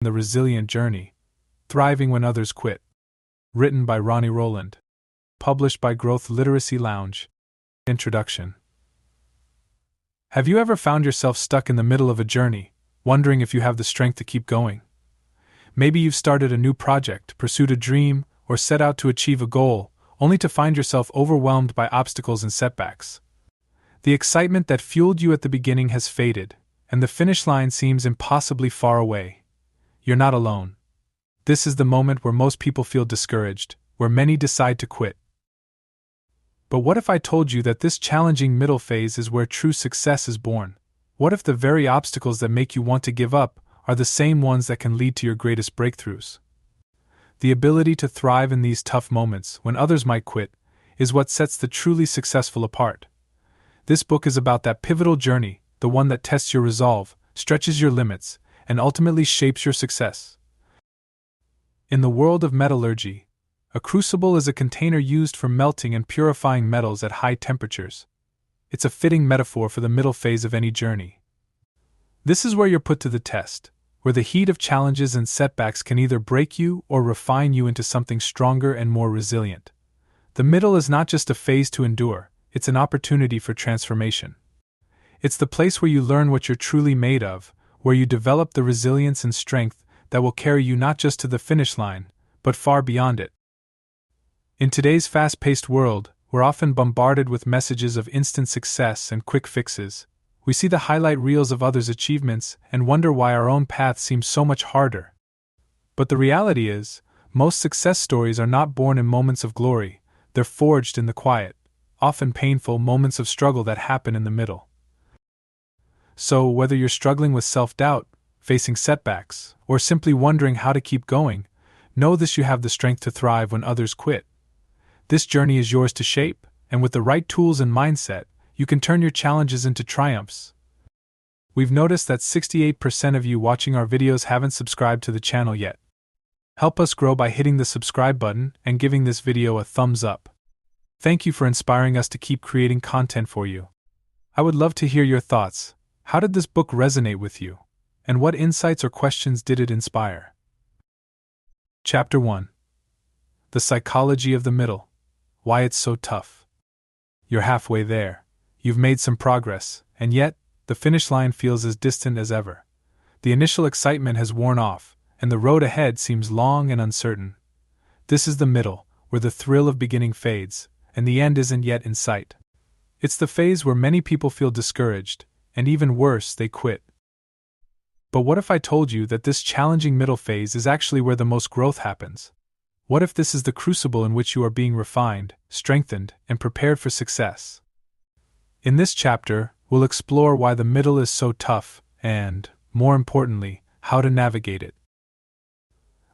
The Resilient Journey, Thriving When Others Quit. Written by Ronnie Rowland. Published by Growth Literacy Lounge. Introduction. Have you ever found yourself stuck in the middle of a journey, wondering if you have the strength to keep going? Maybe you've started a new project, pursued a dream, or set out to achieve a goal, only to find yourself overwhelmed by obstacles and setbacks. The excitement that fueled you at the beginning has faded, and the finish line seems impossibly far away. You're not alone. This is the moment where most people feel discouraged, where many decide to quit. But what if I told you that this challenging middle phase is where true success is born? What if the very obstacles that make you want to give up are the same ones that can lead to your greatest breakthroughs? The ability to thrive in these tough moments, when others might quit, is what sets the truly successful apart. This book is about that pivotal journey, the one that tests your resolve, stretches your limits, and ultimately shapes your success. In the world of metallurgy, a crucible is a container used for melting and purifying metals at high temperatures. It's a fitting metaphor for the middle phase of any journey. This is where you're put to the test, where the heat of challenges and setbacks can either break you or refine you into something stronger and more resilient. The middle is not just a phase to endure, it's an opportunity for transformation. It's the place where you learn what you're truly made of, where you develop the resilience and strength that will carry you not just to the finish line, but far beyond it. In today's fast-paced world, we're often bombarded with messages of instant success and quick fixes. We see the highlight reels of others' achievements and wonder why our own path seems so much harder. But the reality is, most success stories are not born in moments of glory, they're forged in the quiet, often painful moments of struggle that happen in the middle. So, whether you're struggling with self-doubt, facing setbacks, or simply wondering how to keep going, know this: you have the strength to thrive when others quit. This journey is yours to shape, and with the right tools and mindset, you can turn your challenges into triumphs. We've noticed that 68% of you watching our videos haven't subscribed to the channel yet. Help us grow by hitting the subscribe button and giving this video a thumbs up. Thank you for inspiring us to keep creating content for you. I would love to hear your thoughts. How did this book resonate with you? And what insights or questions did it inspire? Chapter 1. The Psychology of the Middle. Why it's so tough. You're halfway there. You've made some progress, and yet, the finish line feels as distant as ever. The initial excitement has worn off, and the road ahead seems long and uncertain. This is the middle, where the thrill of beginning fades, and the end isn't yet in sight. It's the phase where many people feel discouraged, and even worse, they quit. But what if I told you that this challenging middle phase is actually where the most growth happens? What if this is the crucible in which you are being refined, strengthened, and prepared for success? In this chapter, we'll explore why the middle is so tough and, more importantly, how to navigate it.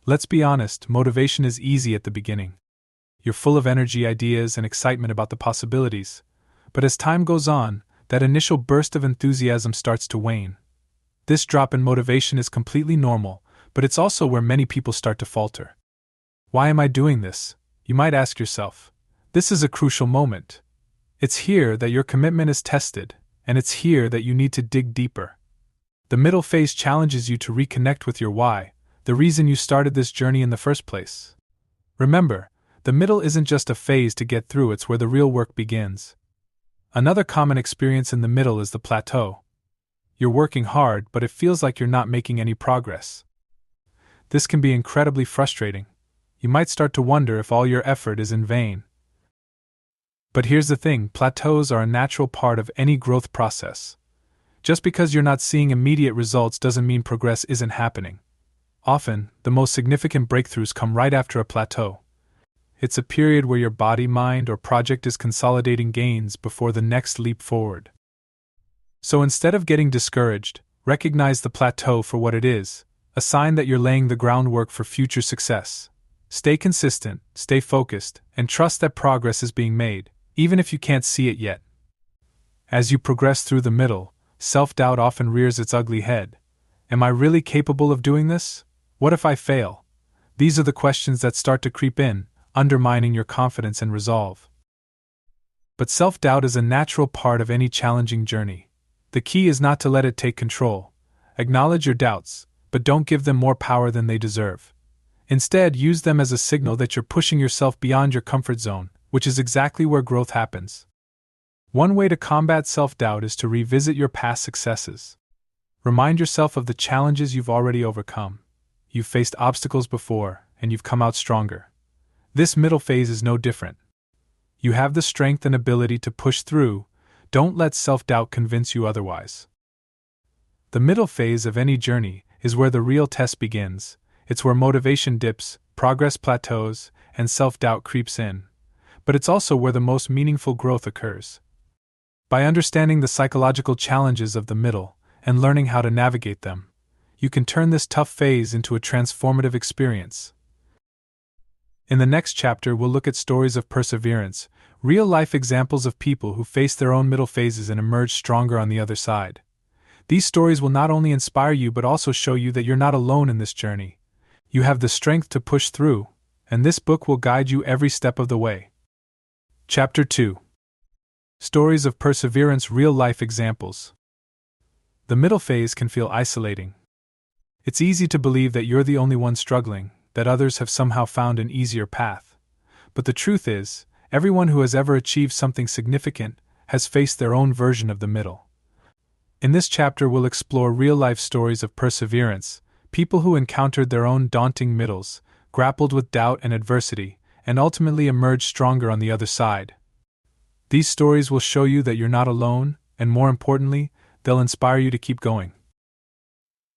Let's be honest, motivation is easy at the beginning. You're full of energy, ideas, and excitement about the possibilities. But as time goes on, that initial burst of enthusiasm starts to wane. This drop in motivation is completely normal, but it's also where many people start to falter. Why am I doing this? You might ask yourself. This is a crucial moment. It's here that your commitment is tested, and it's here that you need to dig deeper. The middle phase challenges you to reconnect with your why, the reason you started this journey in the first place. Remember, the middle isn't just a phase to get through, it's where the real work begins. Another common experience in the middle is the plateau. You're working hard, but it feels like you're not making any progress. This can be incredibly frustrating. You might start to wonder if all your effort is in vain. But here's the thing, plateaus are a natural part of any growth process. Just because you're not seeing immediate results doesn't mean progress isn't happening. Often, the most significant breakthroughs come right after a plateau. It's a period where your body, mind, or project is consolidating gains before the next leap forward. So instead of getting discouraged, recognize the plateau for what it is, a sign that you're laying the groundwork for future success. Stay consistent, stay focused, and trust that progress is being made, even if you can't see it yet. As you progress through the middle, self-doubt often rears its ugly head. Am I really capable of doing this? What if I fail? These are the questions that start to creep in, undermining your confidence and resolve. But self-doubt is a natural part of any challenging journey. The key is not to let it take control. Acknowledge your doubts, but don't give them more power than they deserve. Instead, use them as a signal that you're pushing yourself beyond your comfort zone, which is exactly where growth happens. One way to combat self-doubt is to revisit your past successes. Remind yourself of the challenges you've already overcome. You've faced obstacles before, and you've come out stronger. This middle phase is no different. You have the strength and ability to push through. Don't let self-doubt convince you otherwise. The middle phase of any journey is where the real test begins. It's where motivation dips, progress plateaus, and self-doubt creeps in. But it's also where the most meaningful growth occurs. By understanding the psychological challenges of the middle and learning how to navigate them, you can turn this tough phase into a transformative experience. In the next chapter, we'll look at stories of perseverance, real-life examples of people who faced their own middle phases and emerged stronger on the other side. These stories will not only inspire you but also show you that you're not alone in this journey. You have the strength to push through, and this book will guide you every step of the way. Chapter 2. Stories of Perseverance, Real-Life Examples. The middle phase can feel isolating. It's easy to believe that you're the only one struggling, that others have somehow found an easier path. But the truth is, everyone who has ever achieved something significant has faced their own version of the middle. In this chapter, we'll explore real-life stories of perseverance, people who encountered their own daunting middles, grappled with doubt and adversity, and ultimately emerged stronger on the other side. These stories will show you that you're not alone, and more importantly, they'll inspire you to keep going.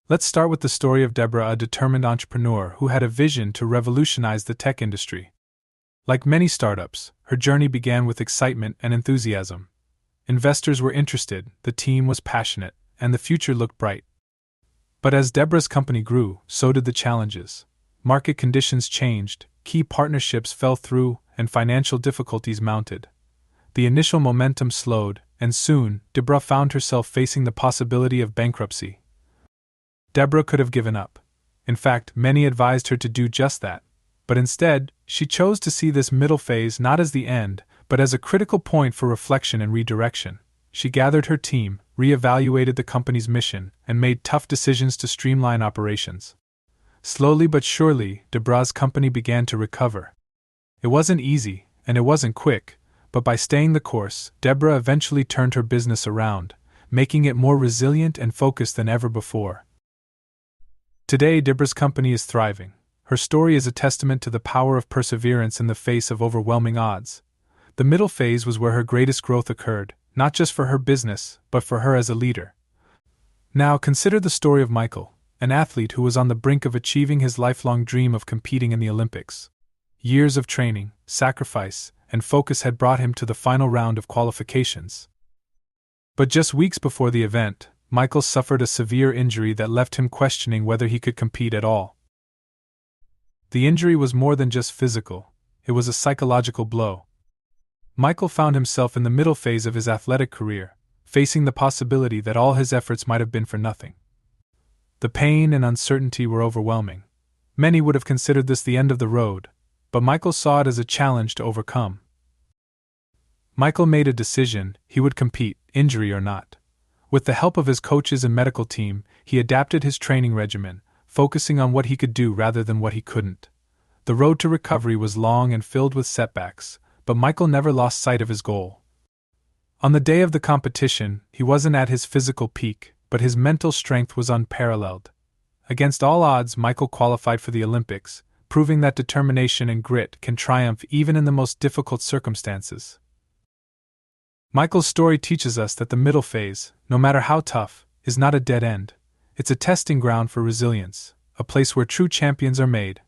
Let's start with the story of Deborah, a determined entrepreneur who had a vision to revolutionize the tech industry. Like many startups, her journey began with excitement and enthusiasm. Investors were interested, the team was passionate, and the future looked bright. But as Deborah's company grew, so did the challenges. Market conditions changed, key partnerships fell through, and financial difficulties mounted. The initial momentum slowed, and soon, Deborah found herself facing the possibility of bankruptcy. Deborah could have given up. In fact, many advised her to do just that. But instead, she chose to see this middle phase not as the end, but as a critical point for reflection and redirection. She gathered her team, reevaluated the company's mission, and made tough decisions to streamline operations. Slowly but surely, Deborah's company began to recover. It wasn't easy, and it wasn't quick, but by staying the course, Deborah eventually turned her business around, making it more resilient and focused than ever before. Today, Deborah's company is thriving. Her story is a testament to the power of perseverance in the face of overwhelming odds. The middle phase was where her greatest growth occurred, not just for her business, but for her as a leader. Now consider the story of Michael, an athlete who was on the brink of achieving his lifelong dream of competing in the Olympics. Years of training, sacrifice, and focus had brought him to the final round of qualifications. But just weeks before the event, Michael suffered a severe injury that left him questioning whether he could compete at all. The injury was more than just physical, it was a psychological blow. Michael found himself in the middle phase of his athletic career, facing the possibility that all his efforts might have been for nothing. The pain and uncertainty were overwhelming. Many would have considered this the end of the road, but Michael saw it as a challenge to overcome. Michael made a decision: he would compete, injury or not. With the help of his coaches and medical team, he adapted his training regimen, focusing on what he could do rather than what he couldn't. The road to recovery was long and filled with setbacks, but Michael never lost sight of his goal. On the day of the competition, he wasn't at his physical peak, but his mental strength was unparalleled. Against all odds, Michael qualified for the Olympics, proving that determination and grit can triumph even in the most difficult circumstances. Michael's story teaches us that the middle phase, no matter how tough, is not a dead end. It's a testing ground for resilience, a place where true champions are made.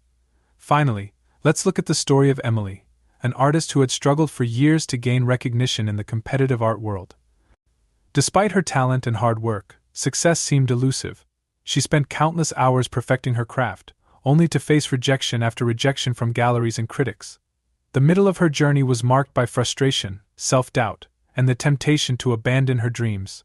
Finally, let's look at the story of Emily, an artist who had struggled for years to gain recognition in the competitive art world. Despite her talent and hard work, success seemed elusive. She spent countless hours perfecting her craft, only to face rejection after rejection from galleries and critics. The middle of her journey was marked by frustration, self-doubt, and the temptation to abandon her dreams.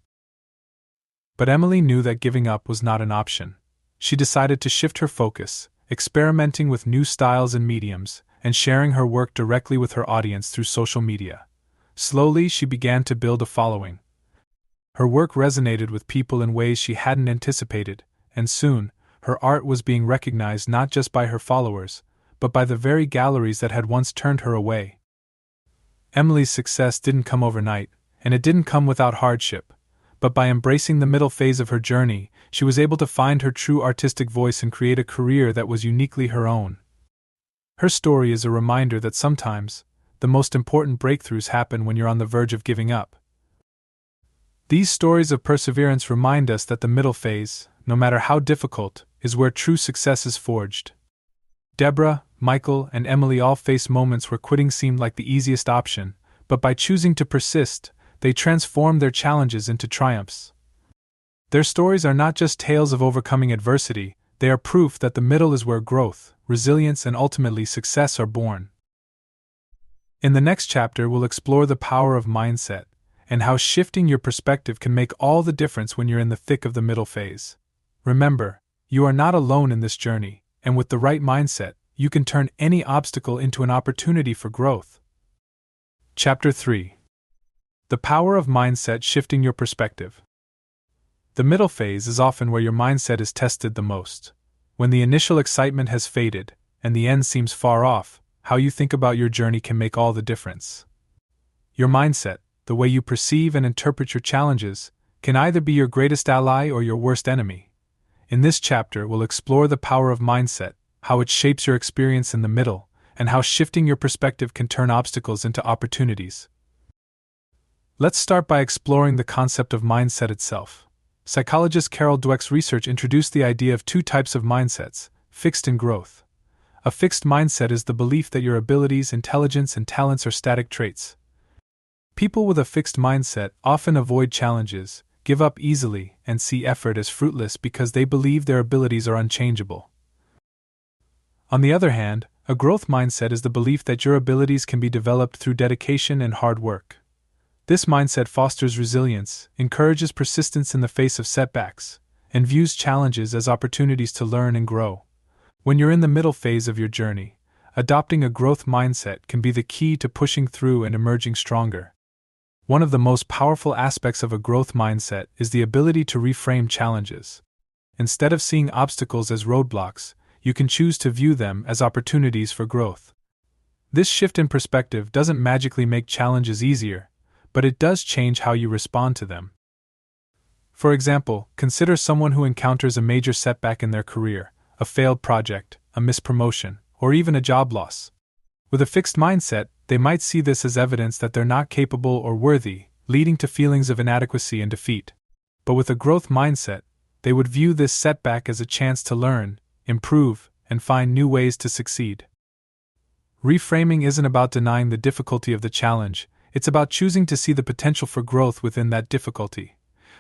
But Emily knew that giving up was not an option. She decided to shift her focus, experimenting with new styles and mediums, and sharing her work directly with her audience through social media. Slowly, she began to build a following. Her work resonated with people in ways she hadn't anticipated, and soon, her art was being recognized not just by her followers, but by the very galleries that had once turned her away. Emily's success didn't come overnight, and it didn't come without hardship, but by embracing the middle phase of her journey, she was able to find her true artistic voice and create a career that was uniquely her own. Her story is a reminder that sometimes, the most important breakthroughs happen when you're on the verge of giving up. These stories of perseverance remind us that the middle phase, no matter how difficult, is where true success is forged. Deborah, Michael, and Emily all faced moments where quitting seemed like the easiest option, but by choosing to persist, they transformed their challenges into triumphs. Their stories are not just tales of overcoming adversity, they are proof that the middle is where growth, resilience, and ultimately success are born. In the next chapter, we'll explore the power of mindset and how shifting your perspective can make all the difference when you're in the thick of the middle phase. Remember, you are not alone in this journey, and with the right mindset, you can turn any obstacle into an opportunity for growth. Chapter 3. The power of mindset shifting your perspective. The middle phase is often where your mindset is tested the most. When the initial excitement has faded, and the end seems far off, how you think about your journey can make all the difference. Your mindset, the way you perceive and interpret your challenges, can either be your greatest ally or your worst enemy. In this chapter, we'll explore the power of mindset, how it shapes your experience in the middle, and how shifting your perspective can turn obstacles into opportunities. Let's start by exploring the concept of mindset itself. Psychologist Carol Dweck's research introduced the idea of two types of mindsets, fixed and growth. A fixed mindset is the belief that your abilities, intelligence, and talents are static traits. People with a fixed mindset often avoid challenges, give up easily, and see effort as fruitless because they believe their abilities are unchangeable. On the other hand, a growth mindset is the belief that your abilities can be developed through dedication and hard work. This mindset fosters resilience, encourages persistence in the face of setbacks, and views challenges as opportunities to learn and grow. When you're in the middle phase of your journey, adopting a growth mindset can be the key to pushing through and emerging stronger. One of the most powerful aspects of a growth mindset is the ability to reframe challenges. Instead of seeing obstacles as roadblocks, you can choose to view them as opportunities for growth. This shift in perspective doesn't magically make challenges easier, but it does change how you respond to them. For example, consider someone who encounters a major setback in their career, a failed project, a missed promotion, or even a job loss. With a fixed mindset, they might see this as evidence that they're not capable or worthy, leading to feelings of inadequacy and defeat. But with a growth mindset, they would view this setback as a chance to learn, improve, and find new ways to succeed. Reframing isn't about denying the difficulty of the challenge, it's about choosing to see the potential for growth within that difficulty.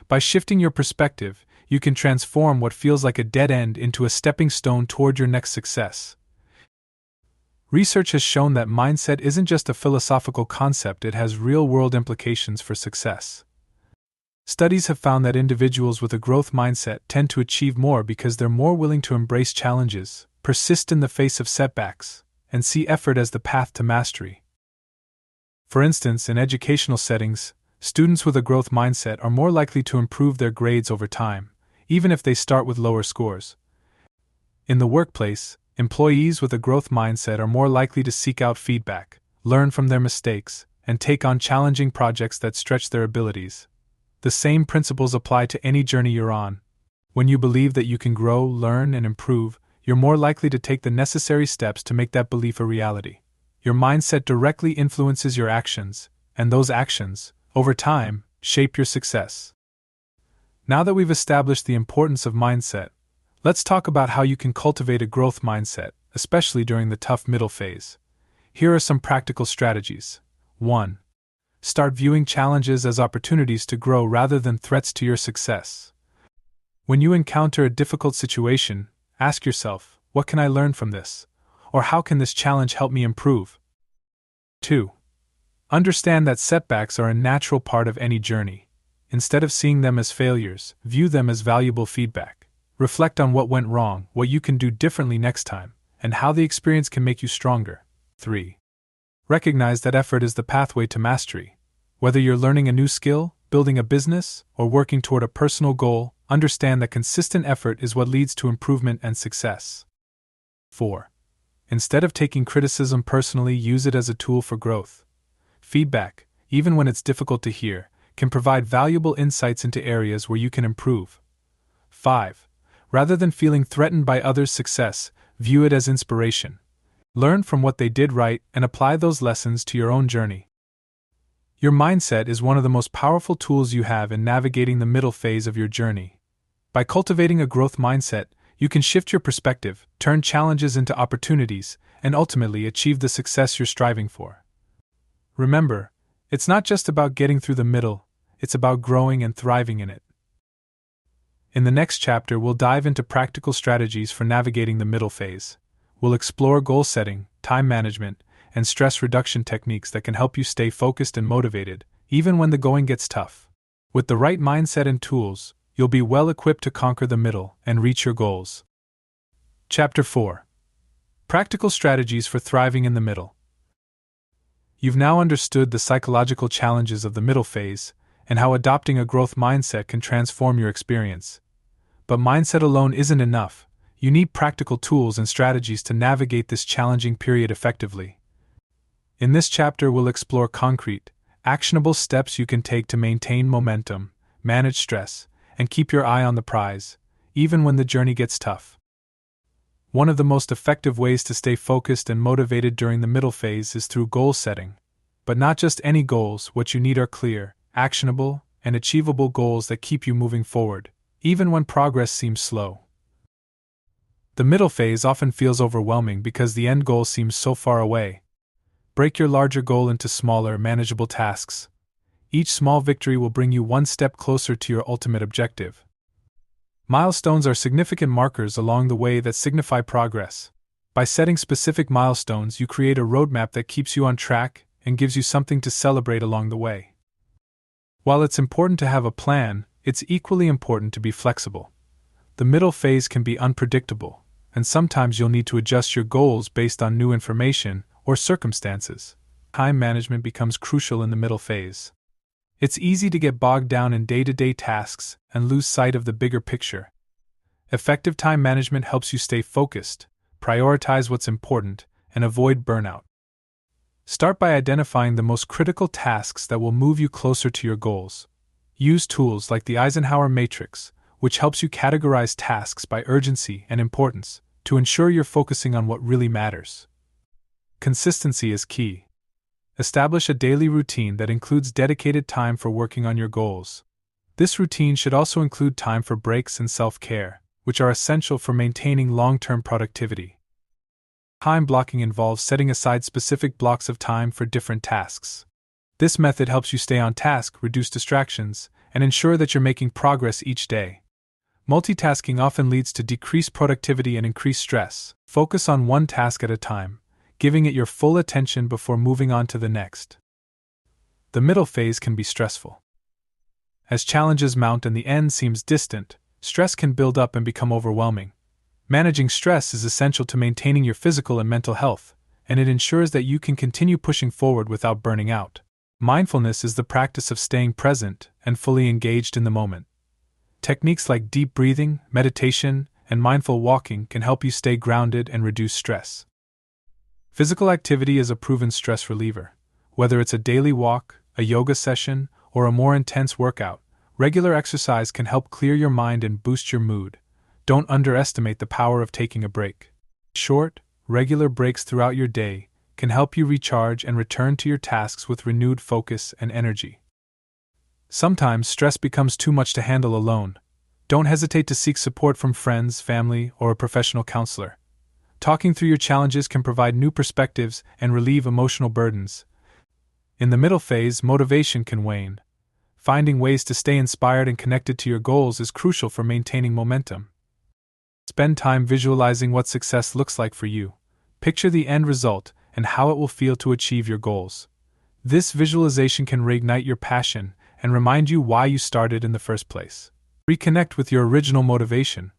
By shifting your perspective, you can transform what feels like a dead end into a stepping stone toward your next success. Research has shown that mindset isn't just a philosophical concept, it has real-world implications for success. Studies have found that individuals with a growth mindset tend to achieve more because they're more willing to embrace challenges, persist in the face of setbacks, and see effort as the path to mastery. For instance, in educational settings, students with a growth mindset are more likely to improve their grades over time, even if they start with lower scores. In the workplace, employees with a growth mindset are more likely to seek out feedback, learn from their mistakes, and take on challenging projects that stretch their abilities. The same principles apply to any journey you're on. When you believe that you can grow, learn, and improve, you're more likely to take the necessary steps to make that belief a reality. Your mindset directly influences your actions, and those actions, over time, shape your success. Now that we've established the importance of mindset, let's talk about how you can cultivate a growth mindset, especially during the tough middle phase. Here are some practical strategies. 1. Start viewing challenges as opportunities to grow rather than threats to your success. When you encounter a difficult situation, ask yourself, what can I learn from this? Or how can this challenge help me improve? 2. Understand that setbacks are a natural part of any journey. Instead of seeing them as failures, view them as valuable feedback. Reflect on what went wrong, what you can do differently next time, and how the experience can make you stronger. 3. Recognize that effort is the pathway to mastery. Whether you're learning a new skill, building a business, or working toward a personal goal, understand that consistent effort is what leads to improvement and success. 4. Instead of taking criticism personally, use it as a tool for growth. Feedback, even when it's difficult to hear, can provide valuable insights into areas where you can improve. 5. Rather than feeling threatened by others' success, view it as inspiration. Learn from what they did right and apply those lessons to your own journey. Your mindset is one of the most powerful tools you have in navigating the middle phase of your journey. By cultivating a growth mindset, you can shift your perspective, turn challenges into opportunities, and ultimately achieve the success you're striving for. Remember, it's not just about getting through the middle, it's about growing and thriving in it. In the next chapter, we'll dive into practical strategies for navigating the middle phase. We'll explore goal setting, time management, and stress reduction techniques that can help you stay focused and motivated, even when the going gets tough. With the right mindset and tools, you'll be well equipped to conquer the middle and reach your goals. Chapter 4. Practical strategies for thriving in the middle. You've now understood the psychological challenges of the middle phase and how adopting a growth mindset can transform your experience. But mindset alone isn't enough. You need practical tools and strategies to navigate this challenging period effectively. In this chapter, we'll explore concrete, actionable steps you can take to maintain momentum, manage stress, and keep your eye on the prize, even when the journey gets tough. One of the most effective ways to stay focused and motivated during the middle phase is through goal setting. But not just any goals. What you need are clear, actionable, and achievable goals that keep you moving forward, even when progress seems slow. The middle phase often feels overwhelming because the end goal seems so far away. Break your larger goal into smaller, manageable tasks. Each small victory will bring you one step closer to your ultimate objective. Milestones are significant markers along the way that signify progress. By setting specific milestones, you create a roadmap that keeps you on track and gives you something to celebrate along the way. While it's important to have a plan, it's equally important to be flexible. The middle phase can be unpredictable, and sometimes you'll need to adjust your goals based on new information or circumstances. Time management becomes crucial in the middle phase. It's easy to get bogged down in day-to-day tasks and lose sight of the bigger picture. Effective time management helps you stay focused, prioritize what's important, and avoid burnout. Start by identifying the most critical tasks that will move you closer to your goals. Use tools like the Eisenhower Matrix, which helps you categorize tasks by urgency and importance, to ensure you're focusing on what really matters. Consistency is key. Establish a daily routine that includes dedicated time for working on your goals. This routine should also include time for breaks and self-care, which are essential for maintaining long-term productivity. Time blocking involves setting aside specific blocks of time for different tasks. This method helps you stay on task, reduce distractions, and ensure that you're making progress each day. Multitasking often leads to decreased productivity and increased stress. Focus on one task at a time, giving it your full attention before moving on to the next. The middle phase can be stressful. As challenges mount and the end seems distant, stress can build up and become overwhelming. Managing stress is essential to maintaining your physical and mental health, and it ensures that you can continue pushing forward without burning out. Mindfulness is the practice of staying present and fully engaged in the moment. Techniques like deep breathing, meditation, and mindful walking can help you stay grounded and reduce stress. Physical activity is a proven stress reliever. Whether it's a daily walk, a yoga session, or a more intense workout, regular exercise can help clear your mind and boost your mood. Don't underestimate the power of taking a break. Short, regular breaks throughout your day can help you recharge and return to your tasks with renewed focus and energy. Sometimes stress becomes too much to handle alone. Don't hesitate to seek support from friends, family, or a professional counselor. Talking through your challenges can provide new perspectives and relieve emotional burdens. In the middle phase, motivation can wane. Finding ways to stay inspired and connected to your goals is crucial for maintaining momentum. Spend time visualizing what success looks like for you. Picture the end result and how it will feel to achieve your goals. This visualization can reignite your passion and remind you why you started in the first place. Reconnect with your original motivation.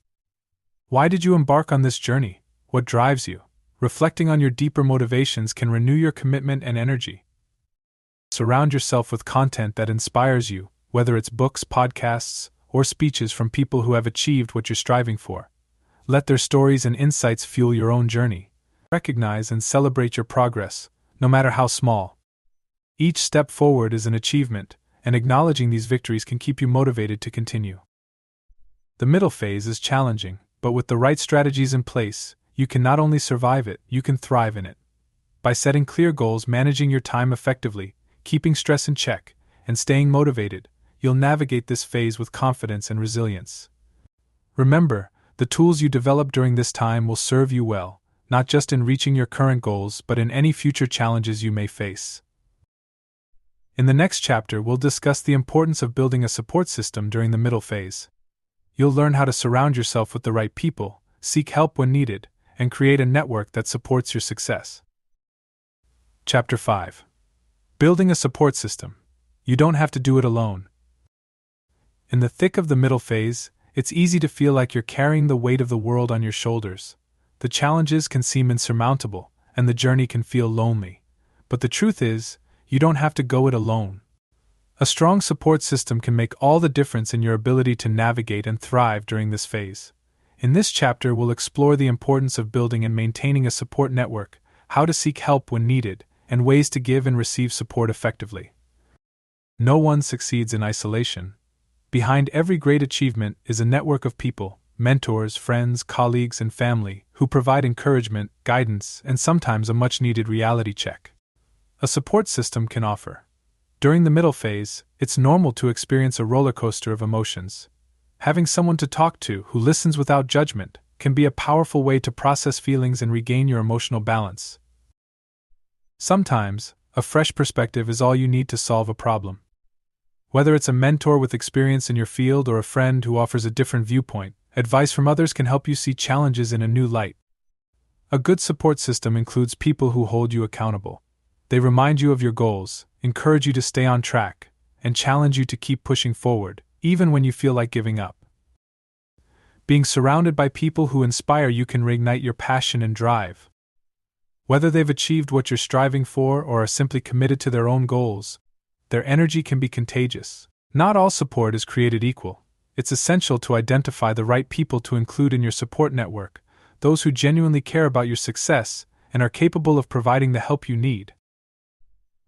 Why did you embark on this journey? What drives you? Reflecting on your deeper motivations can renew your commitment and energy. Surround yourself with content that inspires you, whether it's books, podcasts, or speeches from people who have achieved what you're striving for. Let their stories and insights fuel your own journey. Recognize and celebrate your progress, no matter how small. Each step forward is an achievement, and acknowledging these victories can keep you motivated to continue. The middle phase is challenging, but with the right strategies in place, you can not only survive it, you can thrive in it. By setting clear goals, managing your time effectively, keeping stress in check, and staying motivated, you'll navigate this phase with confidence and resilience. Remember, the tools you develop during this time will serve you well, not just in reaching your current goals but in any future challenges you may face. In the next chapter, we'll discuss the importance of building a support system during the middle phase. You'll learn how to surround yourself with the right people, seek help when needed, and create a network that supports your success. Chapter 5. Building a support system. You don't have to do it alone. In the thick of the middle phase, it's easy to feel like you're carrying the weight of the world on your shoulders. The challenges can seem insurmountable, and the journey can feel lonely. But the truth is, you don't have to go it alone. A strong support system can make all the difference in your ability to navigate and thrive during this phase. In this chapter, we'll explore the importance of building and maintaining a support network, how to seek help when needed, and ways to give and receive support effectively. No one succeeds in isolation. Behind every great achievement is a network of people, mentors, friends, colleagues, and family, who provide encouragement, guidance, and sometimes a much-needed reality check. A support system can offer. During the middle phase, it's normal to experience a roller coaster of emotions. Having someone to talk to who listens without judgment can be a powerful way to process feelings and regain your emotional balance. Sometimes, a fresh perspective is all you need to solve a problem. Whether it's a mentor with experience in your field or a friend who offers a different viewpoint, advice from others can help you see challenges in a new light. A good support system includes people who hold you accountable. They remind you of your goals, encourage you to stay on track, and challenge you to keep pushing forward, even when you feel like giving up. Being surrounded by people who inspire you can reignite your passion and drive. Whether they've achieved what you're striving for or are simply committed to their own goals, their energy can be contagious. Not all support is created equal. It's essential to identify the right people to include in your support network, those who genuinely care about your success and are capable of providing the help you need.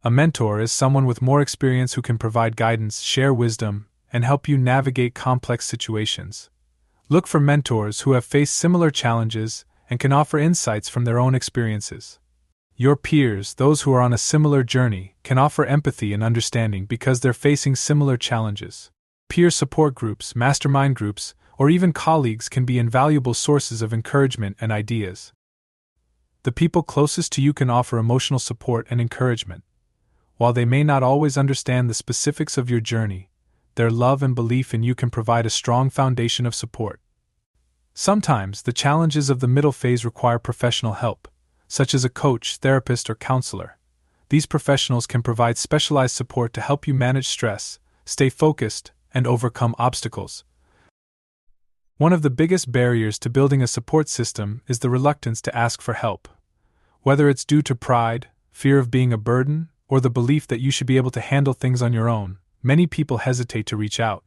A mentor is someone with more experience who can provide guidance, share wisdom, and help you navigate complex situations. Look for mentors who have faced similar challenges and can offer insights from their own experiences. Your peers, those who are on a similar journey, can offer empathy and understanding because they're facing similar challenges. Peer support groups, mastermind groups, or even colleagues can be invaluable sources of encouragement and ideas. The people closest to you can offer emotional support and encouragement. While they may not always understand the specifics of your journey, their love and belief in you can provide a strong foundation of support. Sometimes, the challenges of the middle phase require professional help, such as a coach, therapist, or counselor. These professionals can provide specialized support to help you manage stress, stay focused, and overcome obstacles. One of the biggest barriers to building a support system is the reluctance to ask for help. Whether it's due to pride, fear of being a burden, or the belief that you should be able to handle things on your own, many people hesitate to reach out.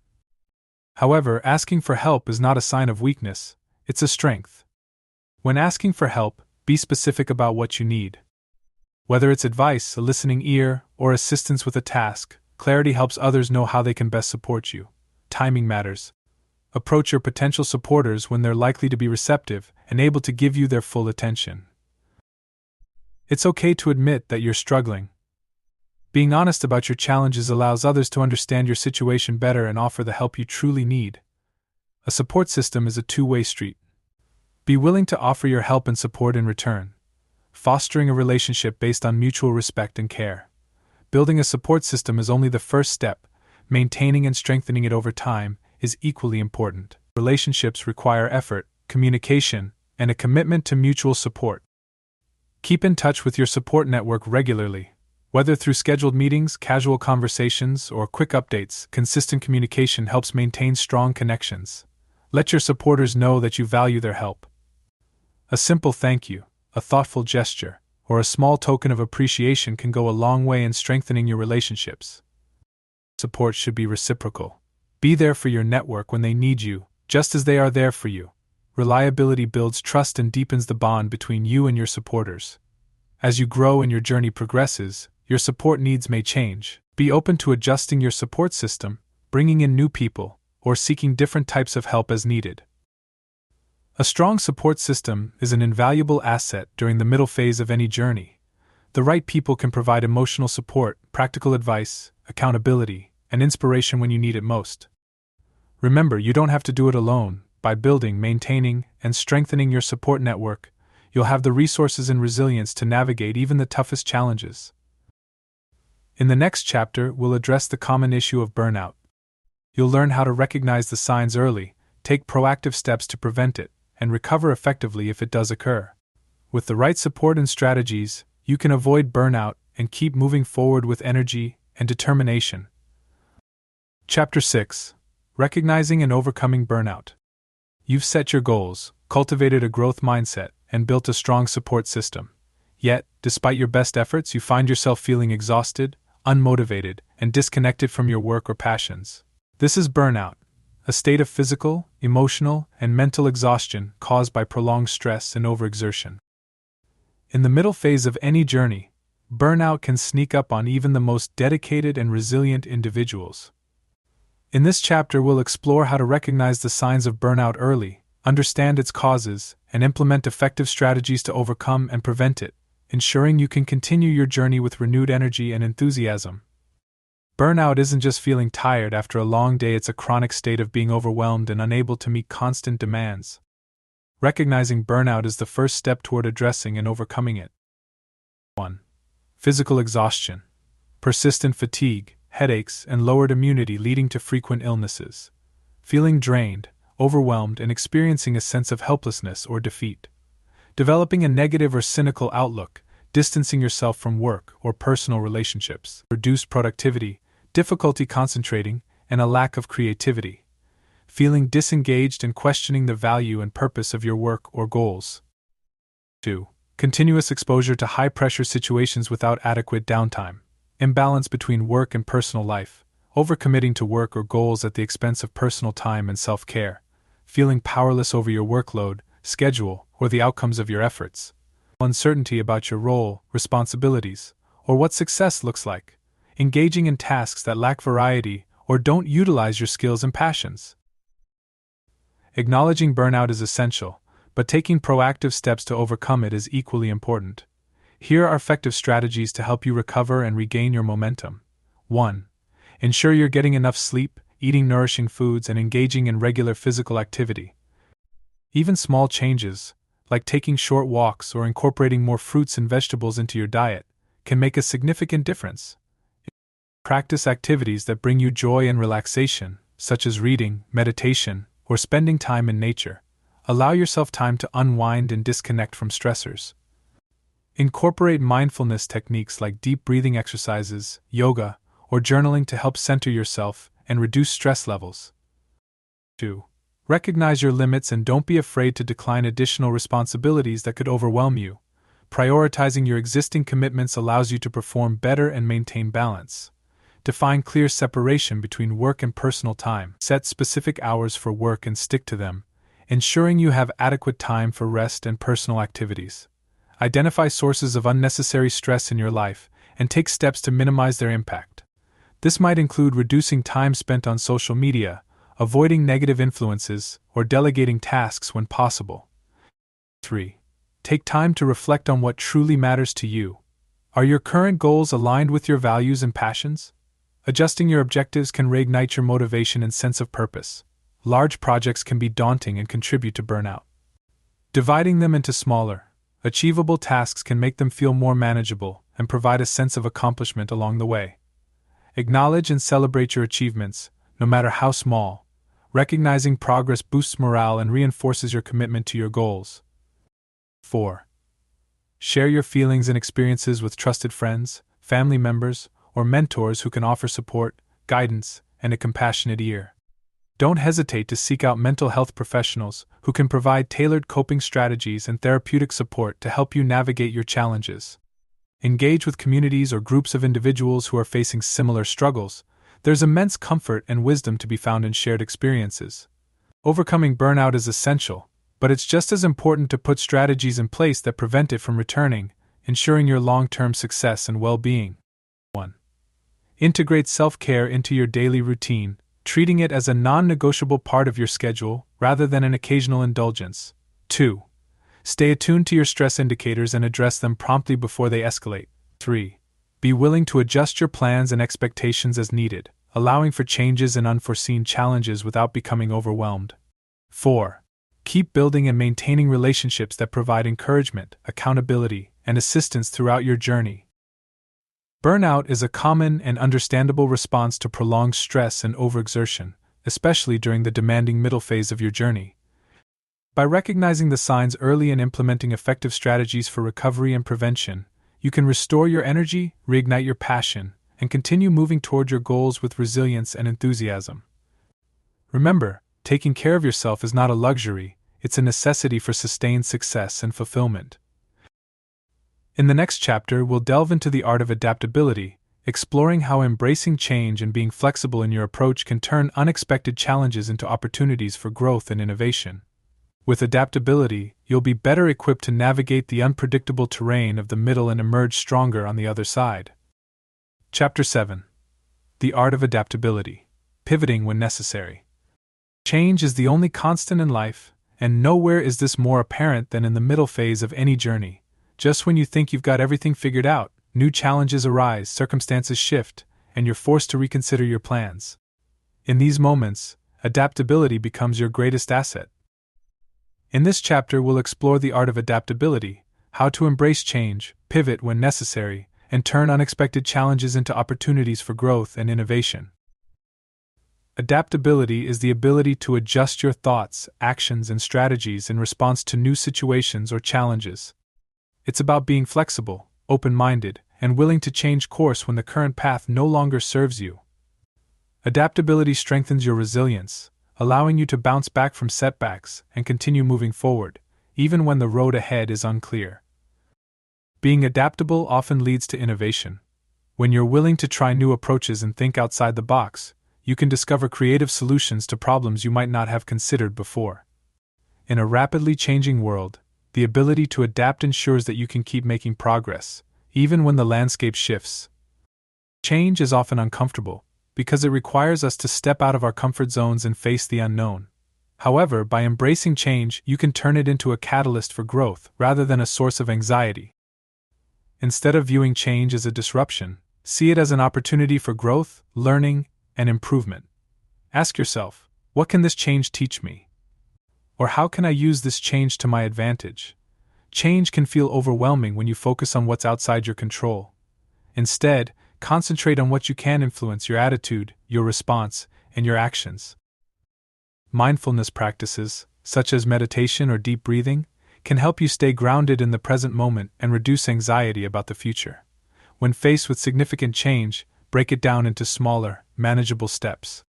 However, asking for help is not a sign of weakness, it's a strength. When asking for help, be specific about what you need. Whether it's advice, a listening ear, or assistance with a task, clarity helps others know how they can best support you. Timing matters. Approach your potential supporters when they're likely to be receptive and able to give you their full attention. It's okay to admit that you're struggling. Being honest about your challenges allows others to understand your situation better and offer the help you truly need. A support system is a two-way street. Be willing to offer your help and support in return, fostering a relationship based on mutual respect and care. Building a support system is only the first step. Maintaining and strengthening it over time is equally important. Relationships require effort, communication, and a commitment to mutual support. Keep in touch with your support network regularly. Whether through scheduled meetings, casual conversations, or quick updates, consistent communication helps maintain strong connections. Let your supporters know that you value their help. A simple thank you, a thoughtful gesture, or a small token of appreciation can go a long way in strengthening your relationships. Support should be reciprocal. Be there for your network when they need you, just as they are there for you. Reliability builds trust and deepens the bond between you and your supporters. As you grow and your journey progresses, your support needs may change. Be open to adjusting your support system, bringing in new people, or seeking different types of help as needed. A strong support system is an invaluable asset during the middle phase of any journey. The right people can provide emotional support, practical advice, accountability, and inspiration when you need it most. Remember, you don't have to do it alone. By building, maintaining, and strengthening your support network, you'll have the resources and resilience to navigate even the toughest challenges. In the next chapter, we'll address the common issue of burnout. You'll learn how to recognize the signs early, take proactive steps to prevent it, and recover effectively if it does occur. With the right support and strategies, you can avoid burnout and keep moving forward with energy and determination. Chapter 6: Recognizing and Overcoming Burnout. You've set your goals, cultivated a growth mindset, and built a strong support system. Yet, despite your best efforts, you find yourself feeling exhausted, unmotivated, and disconnected from your work or passions. This is burnout, a state of physical, emotional, and mental exhaustion caused by prolonged stress and overexertion. In the middle phase of any journey, burnout can sneak up on even the most dedicated and resilient individuals. In this chapter, we'll explore how to recognize the signs of burnout early, understand its causes, and implement effective strategies to overcome and prevent it, ensuring you can continue your journey with renewed energy and enthusiasm. Burnout isn't just feeling tired after a long day, it's a chronic state of being overwhelmed and unable to meet constant demands. Recognizing burnout is the first step toward addressing and overcoming it. 1. Physical exhaustion. Persistent fatigue, headaches, and lowered immunity leading to frequent illnesses. Feeling drained, overwhelmed, and experiencing a sense of helplessness or defeat. Developing a negative or cynical outlook, distancing yourself from work or personal relationships. Reduced productivity, difficulty concentrating, and a lack of creativity. Feeling disengaged and questioning the value and purpose of your work or goals. 2. Continuous exposure to high-pressure situations without adequate downtime. Imbalance between work and personal life, overcommitting to work or goals at the expense of personal time and self-care, feeling powerless over your workload, schedule, or the outcomes of your efforts, uncertainty about your role, responsibilities, or what success looks like, engaging in tasks that lack variety or don't utilize your skills and passions. Acknowledging burnout is essential, but taking proactive steps to overcome it is equally important. Here are effective strategies to help you recover and regain your momentum. 1. Ensure you're getting enough sleep, eating nourishing foods, and engaging in regular physical activity. Even small changes, like taking short walks or incorporating more fruits and vegetables into your diet, can make a significant difference. Practice activities that bring you joy and relaxation, such as reading, meditation, or spending time in nature. Allow yourself time to unwind and disconnect from stressors. Incorporate mindfulness techniques like deep breathing exercises, yoga, or journaling to help center yourself and reduce stress levels. 2. Recognize your limits and don't be afraid to decline additional responsibilities that could overwhelm you. Prioritizing your existing commitments allows you to perform better and maintain balance. Define clear separation between work and personal time. Set specific hours for work and stick to them, ensuring you have adequate time for rest and personal activities. Identify sources of unnecessary stress in your life and take steps to minimize their impact. This might include reducing time spent on social media, avoiding negative influences, or delegating tasks when possible. 3. Take time to reflect on what truly matters to you. Are your current goals aligned with your values and passions? Adjusting your objectives can reignite your motivation and sense of purpose. Large projects can be daunting and contribute to burnout. Dividing them into smaller, achievable tasks can make them feel more manageable and provide a sense of accomplishment along the way. Acknowledge and celebrate your achievements, no matter how small. Recognizing progress boosts morale and reinforces your commitment to your goals. 4. Share your feelings and experiences with trusted friends, family members, or mentors who can offer support, guidance, and a compassionate ear. Don't hesitate to seek out mental health professionals who can provide tailored coping strategies and therapeutic support to help you navigate your challenges. Engage with communities or groups of individuals who are facing similar struggles. There's immense comfort and wisdom to be found in shared experiences. Overcoming burnout is essential, but it's just as important to put strategies in place that prevent it from returning, ensuring your long-term success and well-being. 1. Integrate self-care into your daily routine, treating it as a non-negotiable part of your schedule rather than an occasional indulgence. 2. Stay attuned to your stress indicators and address them promptly before they escalate. 3. Be willing to adjust your plans and expectations as needed, allowing for changes and unforeseen challenges without becoming overwhelmed. 4. Keep building and maintaining relationships that provide encouragement, accountability, and assistance throughout your journey. Burnout is a common and understandable response to prolonged stress and overexertion, especially during the demanding middle phase of your journey. By recognizing the signs early and implementing effective strategies for recovery and prevention, you can restore your energy, reignite your passion, and continue moving toward your goals with resilience and enthusiasm. Remember, taking care of yourself is not a luxury, it's a necessity for sustained success and fulfillment. In the next chapter, we'll delve into the art of adaptability, exploring how embracing change and being flexible in your approach can turn unexpected challenges into opportunities for growth and innovation. With adaptability, you'll be better equipped to navigate the unpredictable terrain of the middle and emerge stronger on the other side. Chapter 7. The Art of Adaptability. Pivoting when necessary. Change is the only constant in life, and nowhere is this more apparent than in the middle phase of any journey. Just when you think you've got everything figured out, new challenges arise, circumstances shift, and you're forced to reconsider your plans. In these moments, adaptability becomes your greatest asset. In this chapter, we'll explore the art of adaptability, how to embrace change, pivot when necessary, and turn unexpected challenges into opportunities for growth and innovation. Adaptability is the ability to adjust your thoughts, actions, and strategies in response to new situations or challenges. It's about being flexible, open-minded, and willing to change course when the current path no longer serves you. Adaptability strengthens your resilience, allowing you to bounce back from setbacks and continue moving forward, even when the road ahead is unclear. Being adaptable often leads to innovation. When you're willing to try new approaches and think outside the box, you can discover creative solutions to problems you might not have considered before. In a rapidly changing world, the ability to adapt ensures that you can keep making progress, even when the landscape shifts. Change is often uncomfortable, because it requires us to step out of our comfort zones and face the unknown. However, by embracing change, you can turn it into a catalyst for growth rather than a source of anxiety. Instead of viewing change as a disruption, see it as an opportunity for growth, learning, and improvement. Ask yourself, what can this change teach me? Or how can I use this change to my advantage? Change can feel overwhelming when you focus on what's outside your control. Instead, concentrate on what you can influence: your attitude, your response, and your actions. Mindfulness practices, such as meditation or deep breathing, can help you stay grounded in the present moment and reduce anxiety about the future. When faced with significant change, break it down into smaller, manageable steps.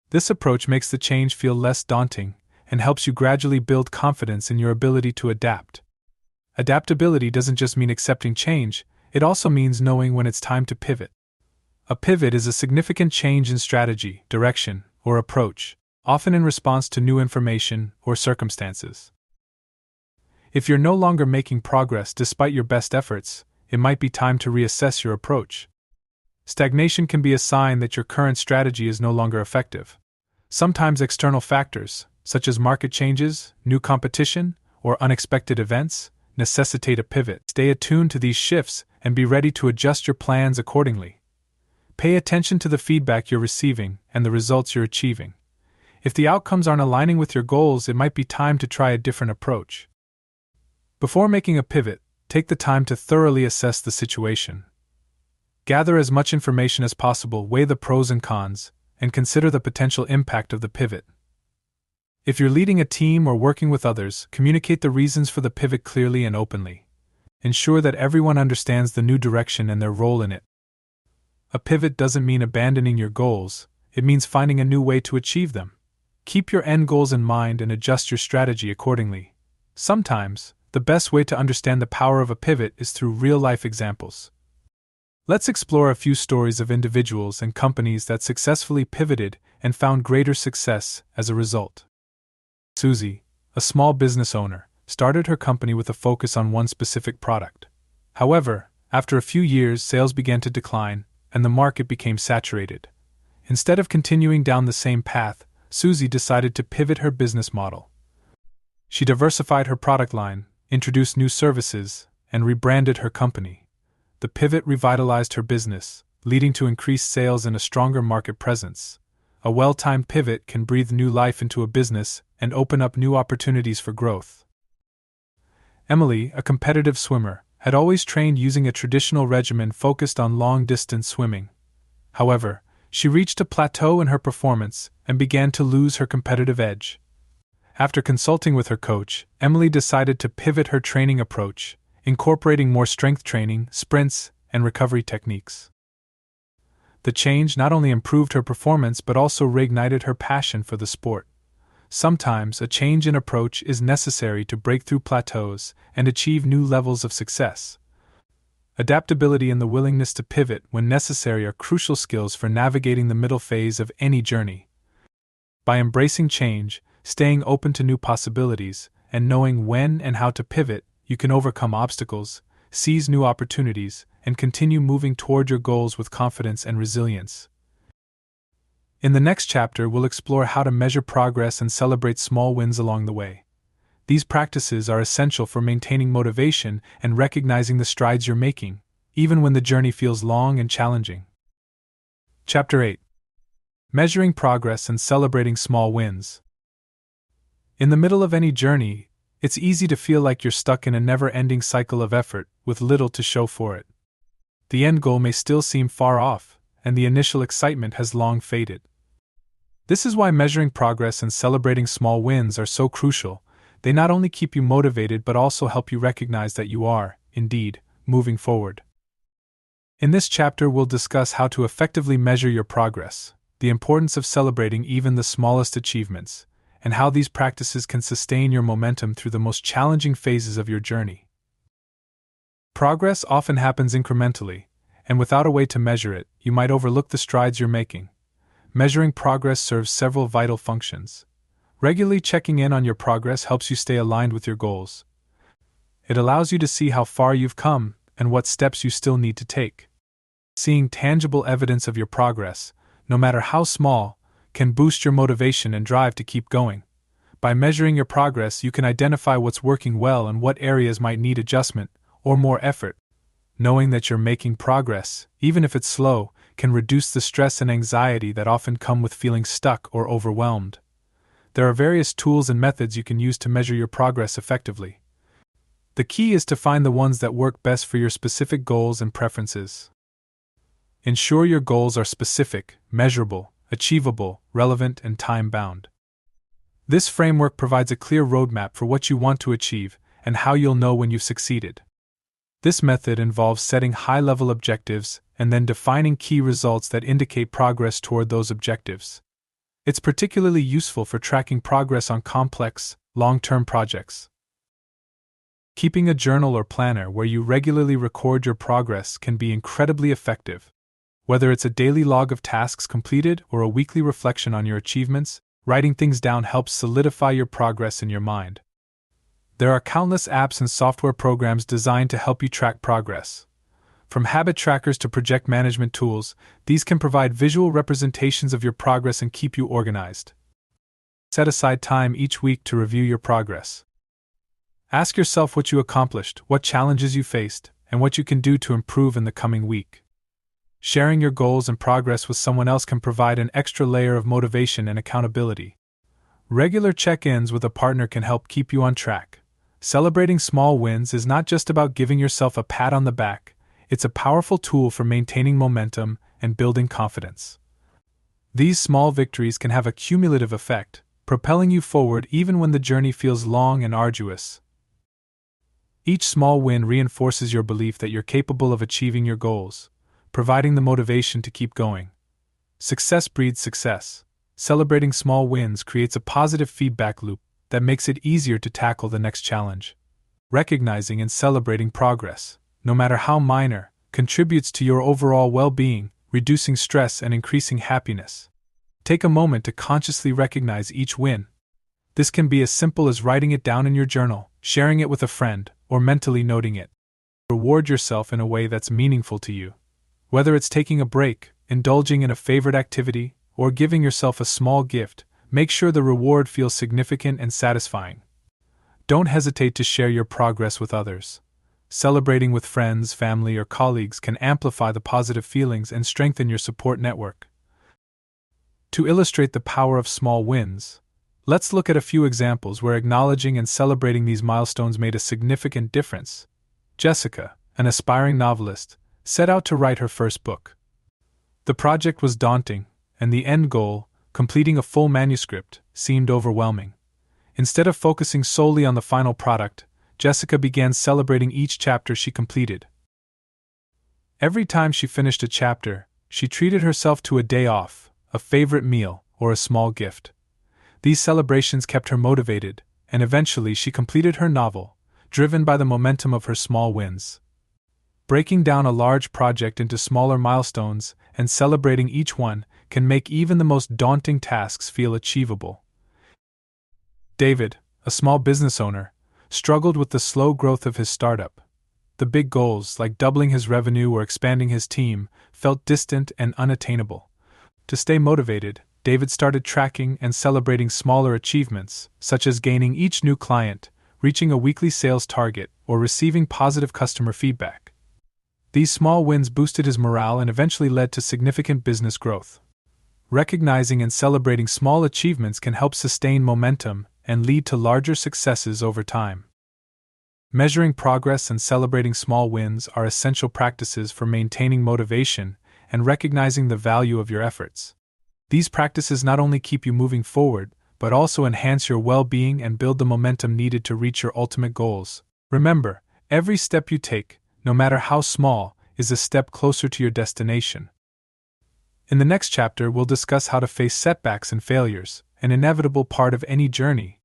This approach makes the change feel less daunting and helps you gradually build confidence in your ability to adapt. Adaptability doesn't just mean accepting change, it also means knowing when it's time to pivot. A pivot is a significant change in strategy, direction, or approach, often in response to new information or circumstances. If you're no longer making progress despite your best efforts, it might be time to reassess your approach. Stagnation can be a sign that your current strategy is no longer effective. Sometimes external factors, such as market changes, new competition, or unexpected events, necessitate a pivot. Stay attuned to these shifts and be ready to adjust your plans accordingly. Pay attention to the feedback you're receiving and the results you're achieving. If the outcomes aren't aligning with your goals, it might be time to try a different approach. Before making a pivot, take the time to thoroughly assess the situation. Gather as much information as possible, weigh the pros and cons, and consider the potential impact of the pivot. If you're leading a team or working with others, communicate the reasons for the pivot clearly and openly. Ensure that everyone understands the new direction and their role in it. A pivot doesn't mean abandoning your goals, it means finding a new way to achieve them. Keep your end goals in mind and adjust your strategy accordingly. Sometimes, the best way to understand the power of a pivot is through real-life examples. Let's explore a few stories of individuals and companies that successfully pivoted and found greater success as a result. Susie, a small business owner, started her company with a focus on one specific product. However, after a few years, sales began to decline, and the market became saturated. Instead of continuing down the same path, Susie decided to pivot her business model. She diversified her product line, introduced new services, and rebranded her company. The pivot revitalized her business, leading to increased sales and a stronger market presence. A well-timed pivot can breathe new life into a business and open up new opportunities for growth. Emily, a competitive swimmer, had always trained using a traditional regimen focused on long-distance swimming. However, she reached a plateau in her performance and began to lose her competitive edge. After consulting with her coach, Emily decided to pivot her training approach, incorporating more strength training, sprints, and recovery techniques. The change not only improved her performance but also reignited her passion for the sport. Sometimes a change in approach is necessary to break through plateaus and achieve new levels of success. Adaptability and the willingness to pivot when necessary are crucial skills for navigating the middle phase of any journey. By embracing change, staying open to new possibilities, and knowing when and how to pivot, you can overcome obstacles, seize new opportunities, and continue moving toward your goals with confidence and resilience. In the next chapter, we'll explore how to measure progress and celebrate small wins along the way. These practices are essential for maintaining motivation and recognizing the strides you're making, even when the journey feels long and challenging. Chapter 8. Measuring progress and celebrating small wins. In the middle of any journey, it's easy to feel like you're stuck in a never-ending cycle of effort with little to show for it. The end goal may still seem far off, and the initial excitement has long faded. This is why measuring progress and celebrating small wins are so crucial. They not only keep you motivated but also help you recognize that you are, indeed, moving forward. In this chapter, we'll discuss how to effectively measure your progress, the importance of celebrating even the smallest achievements, and how these practices can sustain your momentum through the most challenging phases of your journey. Progress often happens incrementally, and without a way to measure it, you might overlook the strides you're making. Measuring progress serves several vital functions. Regularly checking in on your progress helps you stay aligned with your goals. It allows you to see how far you've come and what steps you still need to take. Seeing tangible evidence of your progress, no matter how small, can boost your motivation and drive to keep going. By measuring your progress, you can identify what's working well and what areas might need adjustment or more effort. Knowing that you're making progress, even if it's slow, can reduce the stress and anxiety that often come with feeling stuck or overwhelmed. There are various tools and methods you can use to measure your progress effectively. The key is to find the ones that work best for your specific goals and preferences. Ensure your goals are specific, measurable, achievable, relevant, and time-bound. This framework provides a clear roadmap for what you want to achieve and how you'll know when you've succeeded. This method involves setting high-level objectives and then defining key results that indicate progress toward those objectives. It's particularly useful for tracking progress on complex, long-term projects. Keeping a journal or planner where you regularly record your progress can be incredibly effective. Whether it's a daily log of tasks completed or a weekly reflection on your achievements, writing things down helps solidify your progress in your mind. There are countless apps and software programs designed to help you track progress. From habit trackers to project management tools, these can provide visual representations of your progress and keep you organized. Set aside time each week to review your progress. Ask yourself what you accomplished, what challenges you faced, and what you can do to improve in the coming week. Sharing your goals and progress with someone else can provide an extra layer of motivation and accountability. Regular check-ins with a partner can help keep you on track. Celebrating small wins is not just about giving yourself a pat on the back, it's a powerful tool for maintaining momentum and building confidence. These small victories can have a cumulative effect, propelling you forward even when the journey feels long and arduous. Each small win reinforces your belief that you're capable of achieving your goals, providing the motivation to keep going. Success breeds success. Celebrating small wins creates a positive feedback loop that makes it easier to tackle the next challenge. Recognizing and celebrating progress, no matter how minor, contributes to your overall well-being, reducing stress and increasing happiness. Take a moment to consciously recognize each win. This can be as simple as writing it down in your journal, sharing it with a friend, or mentally noting it. Reward yourself in a way that's meaningful to you. Whether it's taking a break, indulging in a favorite activity, or giving yourself a small gift, make sure the reward feels significant and satisfying. Don't hesitate to share your progress with others. Celebrating with friends, family, or colleagues can amplify the positive feelings and strengthen your support network. To illustrate the power of small wins, let's look at a few examples where acknowledging and celebrating these milestones made a significant difference. Jessica, an aspiring novelist, set out to write her first book. The project was daunting, and the end goal, completing a full manuscript, seemed overwhelming. Instead of focusing solely on the final product, Jessica began celebrating each chapter she completed. Every time she finished a chapter, she treated herself to a day off, a favorite meal, or a small gift. These celebrations kept her motivated, and eventually she completed her novel, driven by the momentum of her small wins. Breaking down a large project into smaller milestones and celebrating each one can make even the most daunting tasks feel achievable. David, a small business owner, struggled with the slow growth of his startup. The big goals, like doubling his revenue or expanding his team, felt distant and unattainable. To stay motivated, David started tracking and celebrating smaller achievements, such as gaining each new client, reaching a weekly sales target, or receiving positive customer feedback. These small wins boosted his morale and eventually led to significant business growth. Recognizing and celebrating small achievements can help sustain momentum and lead to larger successes over time. Measuring progress and celebrating small wins are essential practices for maintaining motivation and recognizing the value of your efforts. These practices not only keep you moving forward, but also enhance your well-being and build the momentum needed to reach your ultimate goals. Remember, every step you take, no matter how small, is a step closer to your destination. In the next chapter, we'll discuss how to face setbacks and failures, an inevitable part of any journey.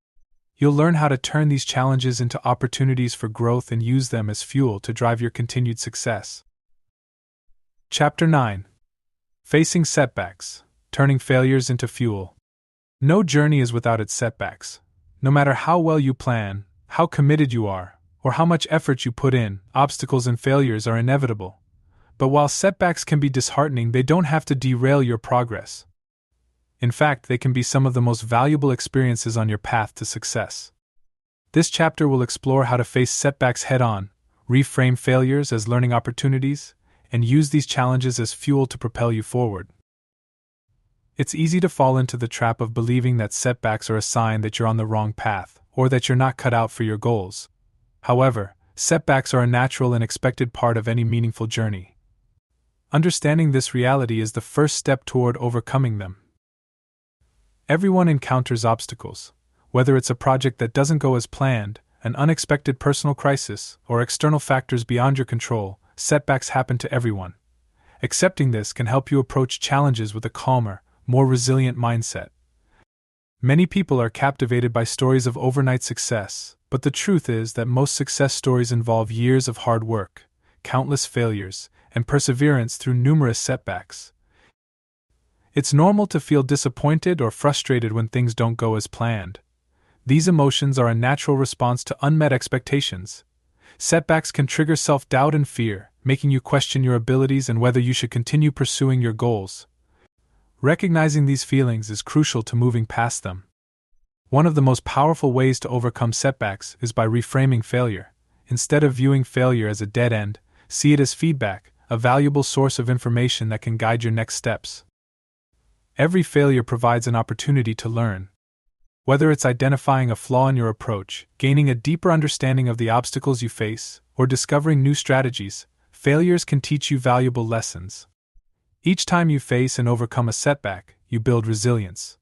You'll learn how to turn these challenges into opportunities for growth and use them as fuel to drive your continued success. Chapter 9. Facing Setbacks, Turning Failures into Fuel. No journey is without its setbacks. No matter how well you plan, how committed you are, or how much effort you put in, obstacles and failures are inevitable. But while setbacks can be disheartening, they don't have to derail your progress. In fact, they can be some of the most valuable experiences on your path to success. This chapter will explore how to face setbacks head-on, reframe failures as learning opportunities, and use these challenges as fuel to propel you forward. It's easy to fall into the trap of believing that setbacks are a sign that you're on the wrong path, or that you're not cut out for your goals. However, setbacks are a natural and expected part of any meaningful journey. Understanding this reality is the first step toward overcoming them. Everyone encounters obstacles, whether it's a project that doesn't go as planned, an unexpected personal crisis, or external factors beyond your control. Setbacks happen to everyone. Accepting this can help you approach challenges with a calmer, more resilient mindset. Many people are captivated by stories of overnight success, but the truth is that most success stories involve years of hard work, countless failures, and perseverance through numerous setbacks. It's normal to feel disappointed or frustrated when things don't go as planned. These emotions are a natural response to unmet expectations. Setbacks can trigger self-doubt and fear, making you question your abilities and whether you should continue pursuing your goals. Recognizing these feelings is crucial to moving past them. One of the most powerful ways to overcome setbacks is by reframing failure. Instead of viewing failure as a dead end, see it as feedback, a valuable source of information that can guide your next steps. Every failure provides an opportunity to learn. Whether it's identifying a flaw in your approach, gaining a deeper understanding of the obstacles you face, or discovering new strategies, failures can teach you valuable lessons. Each time you face and overcome a setback, you build resilience.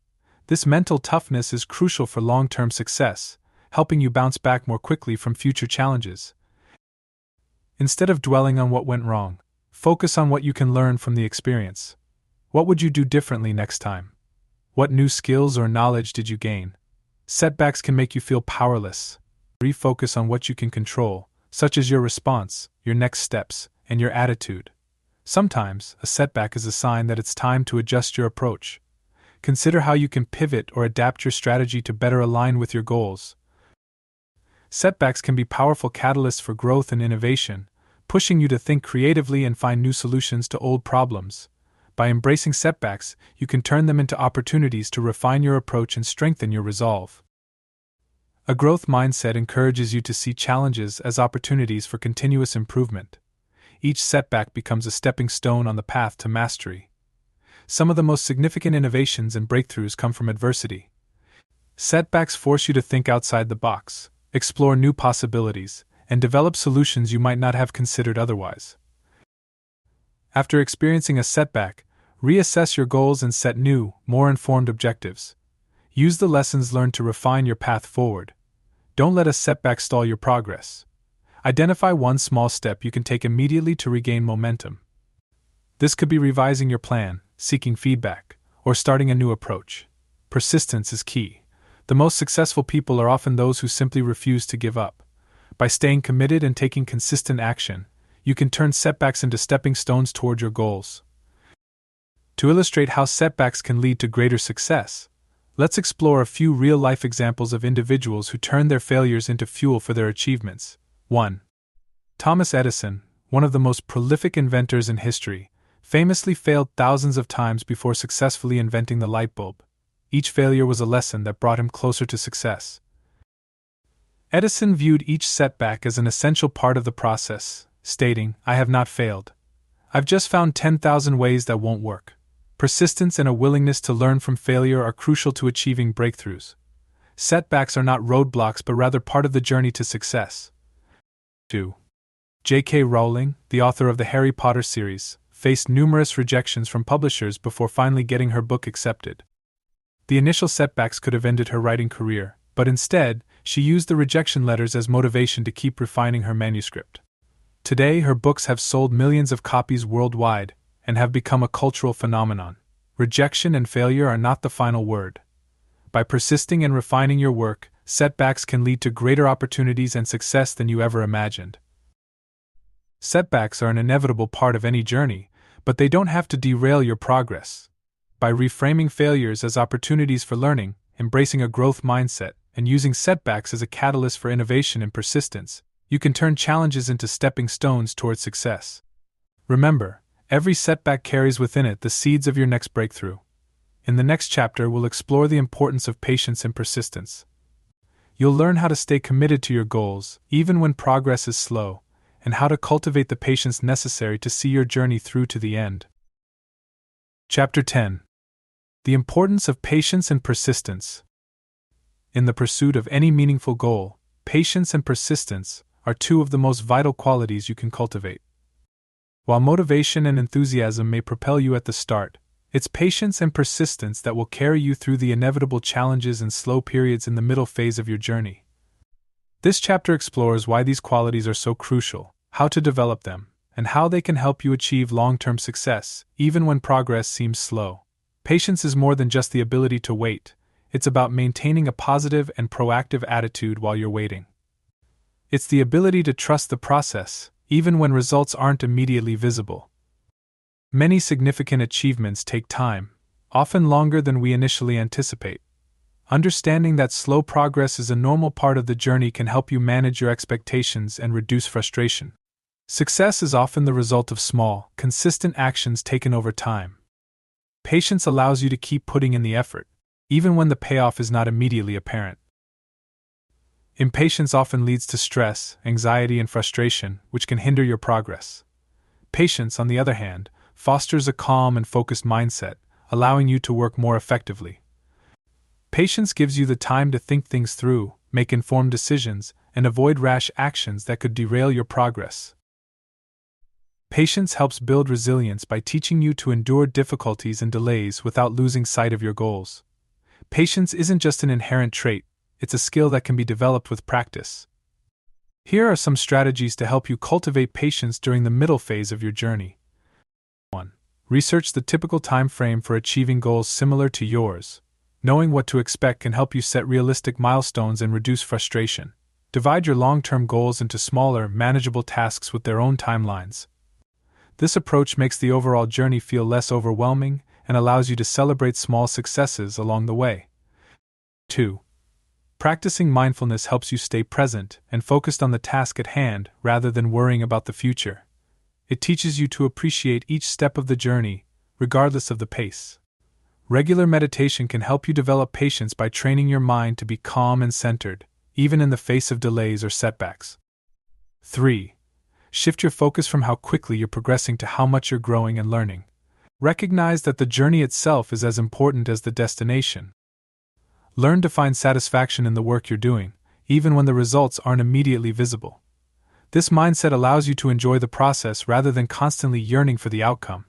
This mental toughness is crucial for long-term success, helping you bounce back more quickly from future challenges. Instead of dwelling on what went wrong, focus on what you can learn from the experience. What would you do differently next time? What new skills or knowledge did you gain? Setbacks can make you feel powerless. Refocus on what you can control, such as your response, your next steps, and your attitude. Sometimes, a setback is a sign that it's time to adjust your approach. Consider how you can pivot or adapt your strategy to better align with your goals. Setbacks can be powerful catalysts for growth and innovation, pushing you to think creatively and find new solutions to old problems. By embracing setbacks, you can turn them into opportunities to refine your approach and strengthen your resolve. A growth mindset encourages you to see challenges as opportunities for continuous improvement. Each setback becomes a stepping stone on the path to mastery. Some of the most significant innovations and breakthroughs come from adversity. Setbacks force you to think outside the box, explore new possibilities, and develop solutions you might not have considered otherwise. After experiencing a setback, reassess your goals and set new, more informed objectives. Use the lessons learned to refine your path forward. Don't let a setback stall your progress. Identify one small step you can take immediately to regain momentum. This could be revising your plan, seeking feedback, or starting a new approach. Persistence is key. The most successful people are often those who simply refuse to give up. By staying committed and taking consistent action, you can turn setbacks into stepping stones toward your goals. To illustrate how setbacks can lead to greater success, let's explore a few real-life examples of individuals who turned their failures into fuel for their achievements. 1. Thomas Edison, one of the most prolific inventors in history, famously failed thousands of times before successfully inventing the light bulb. Each failure was a lesson that brought him closer to success. Edison viewed each setback as an essential part of the process, stating, "I have not failed. I've just found 10,000 ways that won't work." Persistence and a willingness to learn from failure are crucial to achieving breakthroughs. Setbacks are not roadblocks but rather part of the journey to success. 2. J.K. Rowling, the author of the Harry Potter series, faced numerous rejections from publishers before finally getting her book accepted. The initial setbacks could have ended her writing career, but instead, she used the rejection letters as motivation to keep refining her manuscript. Today, her books have sold millions of copies worldwide and have become a cultural phenomenon. Rejection and failure are not the final word. By persisting and refining your work, setbacks can lead to greater opportunities and success than you ever imagined. Setbacks are an inevitable part of any journey, but they don't have to derail your progress. By reframing failures as opportunities for learning, embracing a growth mindset, and using setbacks as a catalyst for innovation and persistence, you can turn challenges into stepping stones toward success. Remember, every setback carries within it the seeds of your next breakthrough. In the next chapter, we'll explore the importance of patience and persistence. You'll learn how to stay committed to your goals, even when progress is slow, and how to cultivate the patience necessary to see your journey through to the end. Chapter 10. The importance of patience and persistence. In the pursuit of any meaningful goal, patience and persistence are two of the most vital qualities you can cultivate. While motivation and enthusiasm may propel you at the start, it's patience and persistence that will carry you through the inevitable challenges and slow periods in the middle phase of your journey. This chapter explores why these qualities are so crucial, how to develop them, and how they can help you achieve long-term success, even when progress seems slow. Patience is more than just the ability to wait. It's about maintaining a positive and proactive attitude while you're waiting. It's the ability to trust the process, even when results aren't immediately visible. Many significant achievements take time, often longer than we initially anticipate. Understanding that slow progress is a normal part of the journey can help you manage your expectations and reduce frustration. Success is often the result of small, consistent actions taken over time. Patience allows you to keep putting in the effort, even when the payoff is not immediately apparent. Impatience often leads to stress, anxiety, and frustration, which can hinder your progress. Patience, on the other hand, fosters a calm and focused mindset, allowing you to work more effectively. Patience gives you the time to think things through, make informed decisions, and avoid rash actions that could derail your progress. Patience helps build resilience by teaching you to endure difficulties and delays without losing sight of your goals. Patience isn't just an inherent trait, it's a skill that can be developed with practice. Here are some strategies to help you cultivate patience during the middle phase of your journey. 1. Research the typical time frame for achieving goals similar to yours. Knowing what to expect can help you set realistic milestones and reduce frustration. Divide your long-term goals into smaller, manageable tasks with their own timelines. This approach makes the overall journey feel less overwhelming and allows you to celebrate small successes along the way. 2. Practicing mindfulness helps you stay present and focused on the task at hand rather than worrying about the future. It teaches you to appreciate each step of the journey, regardless of the pace. Regular meditation can help you develop patience by training your mind to be calm and centered, even in the face of delays or setbacks. 3. Shift your focus from how quickly you're progressing to how much you're growing and learning. Recognize that the journey itself is as important as the destination. Learn to find satisfaction in the work you're doing, even when the results aren't immediately visible. This mindset allows you to enjoy the process rather than constantly yearning for the outcome.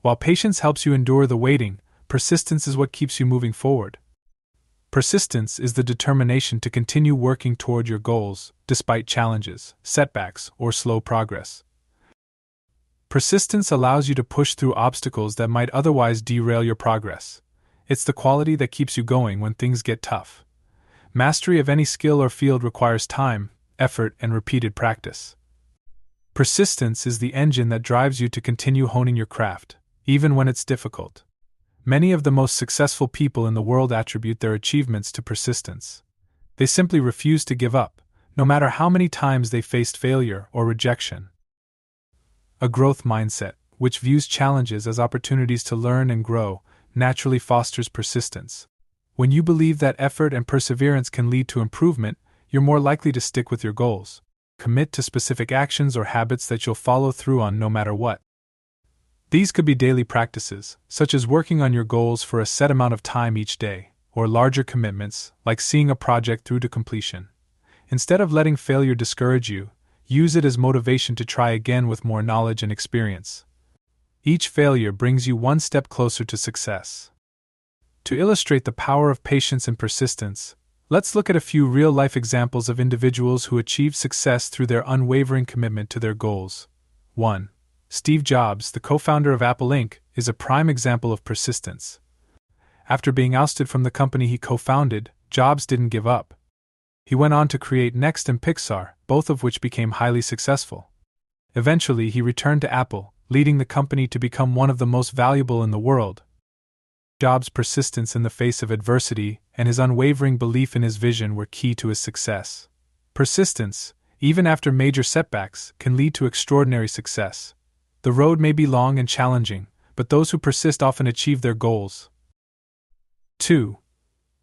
While patience helps you endure the waiting, persistence is what keeps you moving forward. Persistence is the determination to continue working toward your goals, despite challenges, setbacks, or slow progress. Persistence allows you to push through obstacles that might otherwise derail your progress. It's the quality that keeps you going when things get tough. Mastery of any skill or field requires time, effort, and repeated practice. Persistence is the engine that drives you to continue honing your craft, even when it's difficult. Many of the most successful people in the world attribute their achievements to persistence. They simply refuse to give up, no matter how many times they faced failure or rejection. A growth mindset, which views challenges as opportunities to learn and grow, naturally fosters persistence. When you believe that effort and perseverance can lead to improvement, you're more likely to stick with your goals. Commit to specific actions or habits that you'll follow through on no matter what. These could be daily practices, such as working on your goals for a set amount of time each day, or larger commitments, like seeing a project through to completion. Instead of letting failure discourage you, use it as motivation to try again with more knowledge and experience. Each failure brings you one step closer to success. To illustrate the power of patience and persistence, let's look at a few real-life examples of individuals who achieved success through their unwavering commitment to their goals. 1. Steve Jobs, the co-founder of Apple Inc., is a prime example of persistence. After being ousted from the company he co-founded, Jobs didn't give up. He went on to create Next and Pixar, both of which became highly successful. Eventually, he returned to Apple, leading the company to become one of the most valuable in the world. Jobs' persistence in the face of adversity and his unwavering belief in his vision were key to his success. Persistence, even after major setbacks, can lead to extraordinary success. The road may be long and challenging, but those who persist often achieve their goals. 2.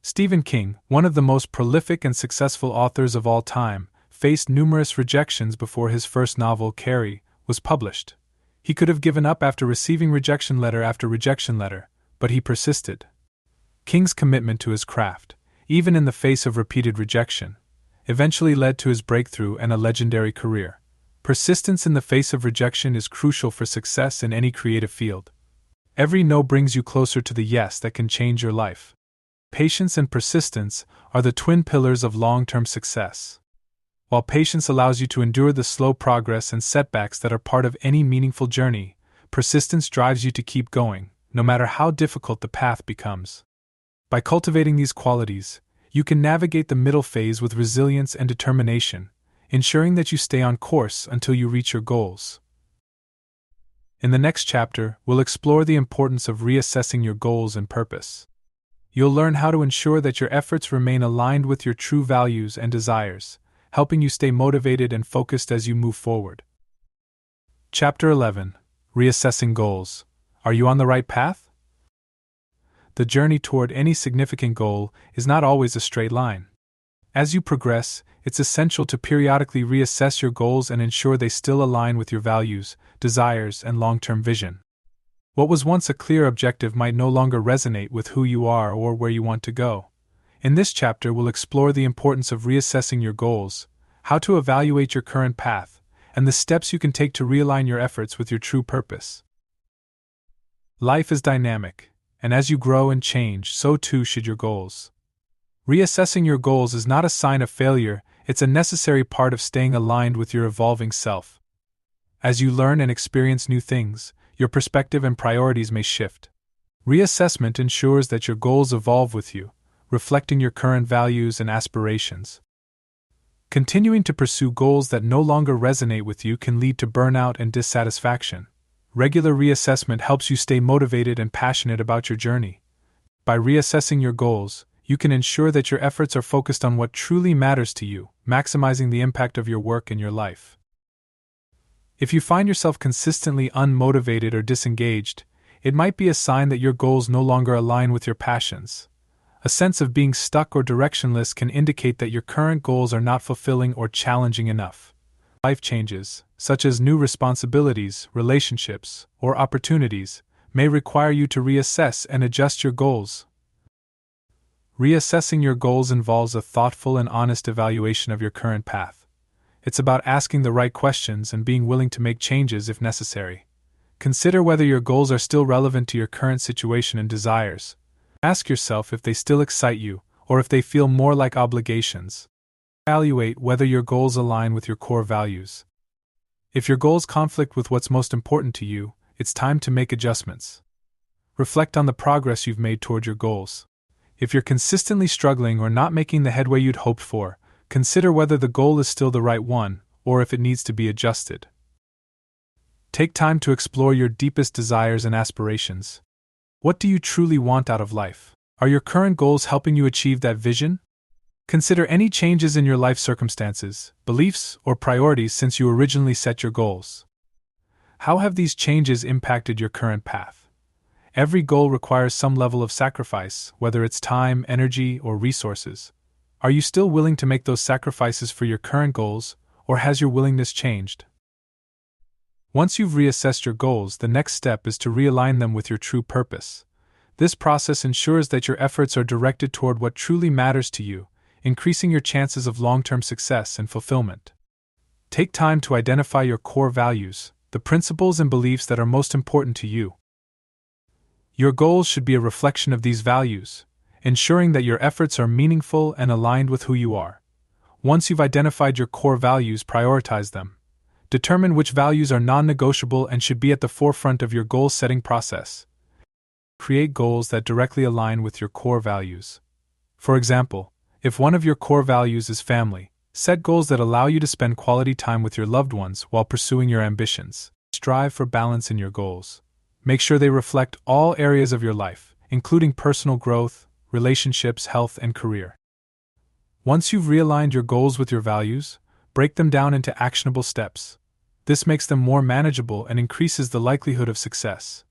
Stephen King, one of the most prolific and successful authors of all time, faced numerous rejections before his first novel, Carrie, was published. He could have given up after receiving rejection letter after rejection letter, but he persisted. King's commitment to his craft, even in the face of repeated rejection, eventually led to his breakthrough and a legendary career. Persistence in the face of rejection is crucial for success in any creative field. Every no brings you closer to the yes that can change your life. Patience and persistence are the twin pillars of long-term success. While patience allows you to endure the slow progress and setbacks that are part of any meaningful journey, persistence drives you to keep going, no matter how difficult the path becomes. By cultivating these qualities, you can navigate the middle phase with resilience and determination, ensuring that you stay on course until you reach your goals. In the next chapter, we'll explore the importance of reassessing your goals and purpose. You'll learn how to ensure that your efforts remain aligned with your true values and desires, helping you stay motivated and focused as you move forward. Chapter 11. Reassessing Goals. Are you on the right path? The journey toward any significant goal is not always a straight line. As you progress, it's essential to periodically reassess your goals and ensure they still align with your values, desires, and long-term vision. What was once a clear objective might no longer resonate with who you are or where you want to go. In this chapter, we'll explore the importance of reassessing your goals, how to evaluate your current path, and the steps you can take to realign your efforts with your true purpose. Life is dynamic, and as you grow and change, so too should your goals. Reassessing your goals is not a sign of failure, it's a necessary part of staying aligned with your evolving self. As you learn and experience new things, your perspective and priorities may shift. Reassessment ensures that your goals evolve with you, reflecting your current values and aspirations. Continuing to pursue goals that no longer resonate with you can lead to burnout and dissatisfaction. Regular reassessment helps you stay motivated and passionate about your journey. By reassessing your goals, you can ensure that your efforts are focused on what truly matters to you, maximizing the impact of your work and your life. If you find yourself consistently unmotivated or disengaged, it might be a sign that your goals no longer align with your passions. A sense of being stuck or directionless can indicate that your current goals are not fulfilling or challenging enough. Life changes, such as new responsibilities, relationships, or opportunities, may require you to reassess and adjust your goals. Reassessing your goals involves a thoughtful and honest evaluation of your current path. It's about asking the right questions and being willing to make changes if necessary. Consider whether your goals are still relevant to your current situation and desires. Ask yourself if they still excite you, or if they feel more like obligations. Evaluate whether your goals align with your core values. If your goals conflict with what's most important to you, it's time to make adjustments. Reflect on the progress you've made toward your goals. If you're consistently struggling or not making the headway you'd hoped for, consider whether the goal is still the right one, or if it needs to be adjusted. Take time to explore your deepest desires and aspirations. What do you truly want out of life? Are your current goals helping you achieve that vision? Consider any changes in your life circumstances, beliefs, or priorities since you originally set your goals. How have these changes impacted your current path? Every goal requires some level of sacrifice, whether it's time, energy, or resources. Are you still willing to make those sacrifices for your current goals, or has your willingness changed? Once you've reassessed your goals, the next step is to realign them with your true purpose. This process ensures that your efforts are directed toward what truly matters to you, increasing your chances of long-term success and fulfillment. Take time to identify your core values, the principles and beliefs that are most important to you. Your goals should be a reflection of these values, ensuring that your efforts are meaningful and aligned with who you are. Once you've identified your core values, prioritize them. Determine which values are non-negotiable and should be at the forefront of your goal-setting process. Create goals that directly align with your core values. For example, if one of your core values is family, set goals that allow you to spend quality time with your loved ones while pursuing your ambitions. Strive for balance in your goals. Make sure they reflect all areas of your life, including personal growth, relationships, health, and career. Once you've realigned your goals with your values, break them down into actionable steps. This makes them more manageable and increases the likelihood of success.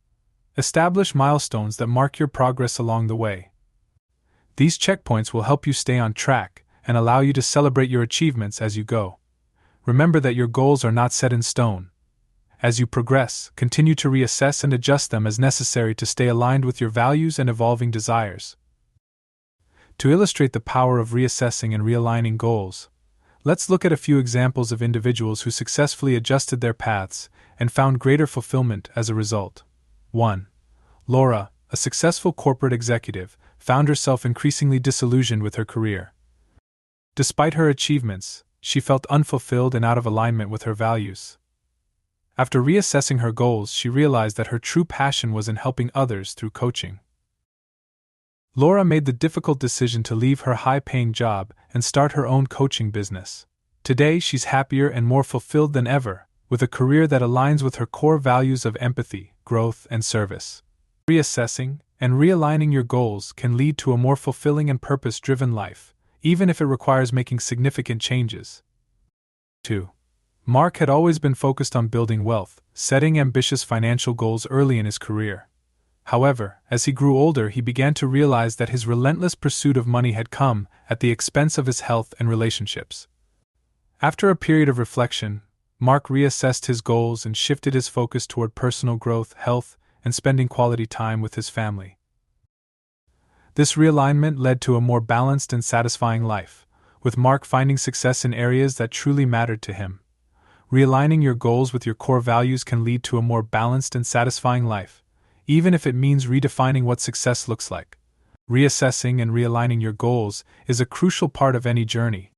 Establish milestones that mark your progress along the way. These checkpoints will help you stay on track and allow you to celebrate your achievements as you go. Remember that your goals are not set in stone. As you progress, continue to reassess and adjust them as necessary to stay aligned with your values and evolving desires. To illustrate the power of reassessing and realigning goals, let's look at a few examples of individuals who successfully adjusted their paths and found greater fulfillment as a result. 1. Laura, a successful corporate executive, found herself increasingly disillusioned with her career. Despite her achievements, she felt unfulfilled and out of alignment with her values. After reassessing her goals, she realized that her true passion was in helping others through coaching. Laura made the difficult decision to leave her high-paying job and start her own coaching business. Today, she's happier and more fulfilled than ever, with a career that aligns with her core values of empathy, growth, and service. Reassessing and realigning your goals can lead to a more fulfilling and purpose-driven life, even if it requires making significant changes. 2. Mark had always been focused on building wealth, setting ambitious financial goals early in his career. However, as he grew older, he began to realize that his relentless pursuit of money had come at the expense of his health and relationships. After a period of reflection, Mark reassessed his goals and shifted his focus toward personal growth, health, and spending quality time with his family. This realignment led to a more balanced and satisfying life, with Mark finding success in areas that truly mattered to him. Realigning your goals with your core values can lead to a more balanced and satisfying life, even if it means redefining what success looks like. Reassessing and realigning your goals is a crucial part of any journey.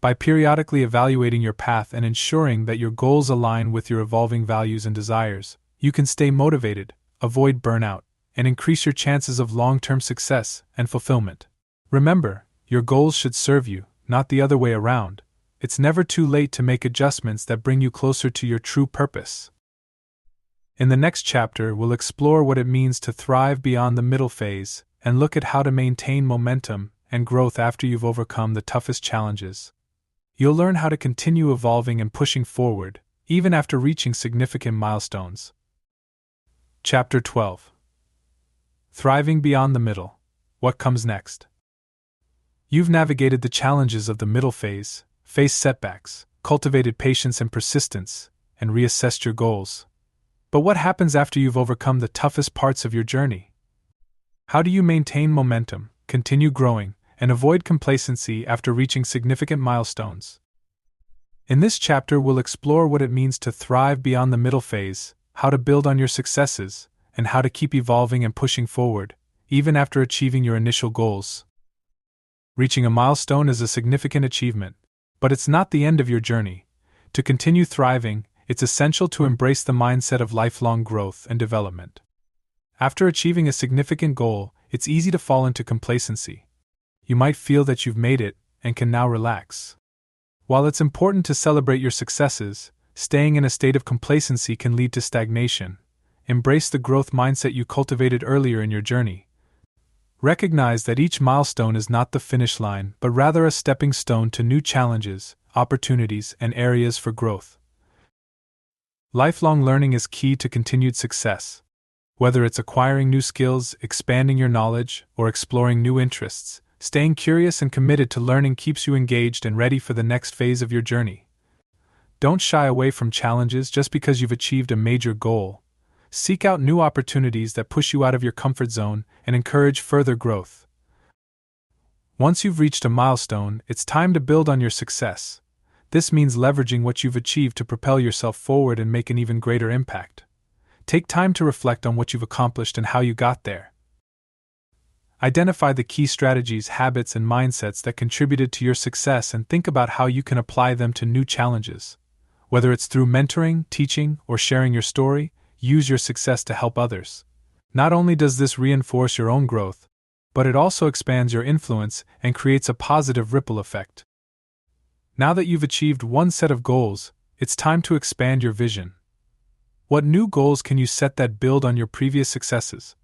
By periodically evaluating your path and ensuring that your goals align with your evolving values and desires, you can stay motivated, avoid burnout, and increase your chances of long-term success and fulfillment. Remember, your goals should serve you, not the other way around. It's never too late to make adjustments that bring you closer to your true purpose. In the next chapter, we'll explore what it means to thrive beyond the middle phase and look at how to maintain momentum and growth after you've overcome the toughest challenges. You'll learn how to continue evolving and pushing forward, even after reaching significant milestones. Chapter 12. Thriving Beyond the Middle. What comes next? You've navigated the challenges of the middle phase, faced setbacks, cultivated patience and persistence, and reassessed your goals. But what happens after you've overcome the toughest parts of your journey? How do you maintain momentum, continue growing, and avoid complacency after reaching significant milestones? In this chapter, we'll explore what it means to thrive beyond the middle phase, how to build on your successes, and how to keep evolving and pushing forward, even after achieving your initial goals. Reaching a milestone is a significant achievement, but it's not the end of your journey. To continue thriving, it's essential to embrace the mindset of lifelong growth and development. After achieving a significant goal, it's easy to fall into complacency. You might feel that you've made it and can now relax. While it's important to celebrate your successes, staying in a state of complacency can lead to stagnation. Embrace the growth mindset you cultivated earlier in your journey. Recognize that each milestone is not the finish line, but rather a stepping stone to new challenges, opportunities, and areas for growth. Lifelong learning is key to continued success. Whether it's acquiring new skills, expanding your knowledge, or exploring new interests, staying curious and committed to learning keeps you engaged and ready for the next phase of your journey. Don't shy away from challenges just because you've achieved a major goal. Seek out new opportunities that push you out of your comfort zone and encourage further growth. Once you've reached a milestone, it's time to build on your success. This means leveraging what you've achieved to propel yourself forward and make an even greater impact. Take time to reflect on what you've accomplished and how you got there. Identify the key strategies, habits, and mindsets that contributed to your success and think about how you can apply them to new challenges. Whether it's through mentoring, teaching, or sharing your story, use your success to help others. Not only does this reinforce your own growth, but it also expands your influence and creates a positive ripple effect. Now that you've achieved one set of goals, it's time to expand your vision. What new goals can you set that build on your previous successes?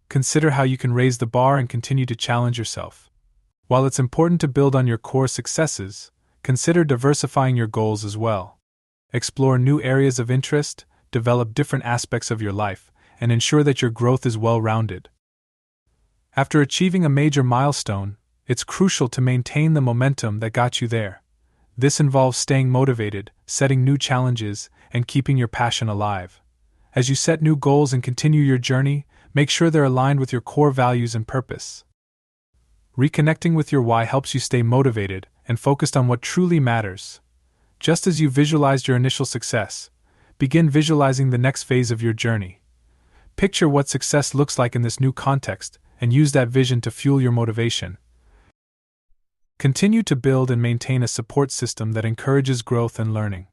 Consider how you can raise the bar and continue to challenge yourself. While it's important to build on your core successes, consider diversifying your goals as well. Explore new areas of interest, develop different aspects of your life, and ensure that your growth is well-rounded. After achieving a major milestone, it's crucial to maintain the momentum that got you there. This involves staying motivated, setting new challenges, and keeping your passion alive. As you set new goals and continue your journey, make sure they're aligned with your core values and purpose. Reconnecting with your why helps you stay motivated and focused on what truly matters. Just as you visualized your initial success, begin visualizing the next phase of your journey. Picture what success looks like in this new context and use that vision to fuel your motivation. Continue to build and maintain a support system that encourages growth and learning.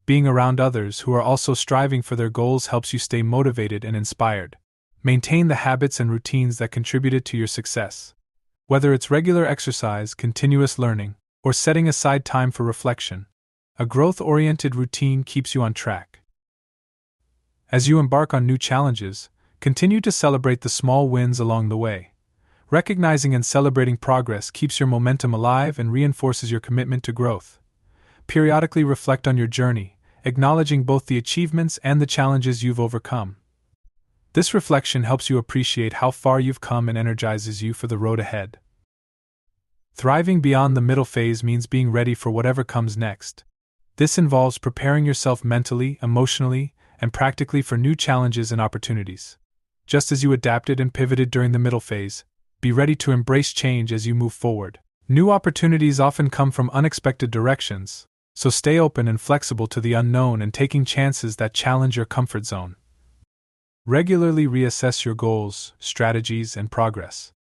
Being around others who are also striving for their goals helps you stay motivated and inspired. Maintain the habits and routines that contributed to your success. Whether it's regular exercise, continuous learning, or setting aside time for reflection, a growth-oriented routine keeps you on track. As you embark on new challenges, continue to celebrate the small wins along the way. Recognizing and celebrating progress keeps your momentum alive and reinforces your commitment to growth. Periodically reflect on your journey, acknowledging both the achievements and the challenges you've overcome. This reflection helps you appreciate how far you've come and energizes you for the road ahead. Thriving beyond the middle phase means being ready for whatever comes next. This involves preparing yourself mentally, emotionally, and practically for new challenges and opportunities. Just as you adapted and pivoted during the middle phase, be ready to embrace change as you move forward. New opportunities often come from unexpected directions, so stay open and flexible to the unknown and taking chances that challenge your comfort zone. Regularly reassess your goals, strategies, and progress.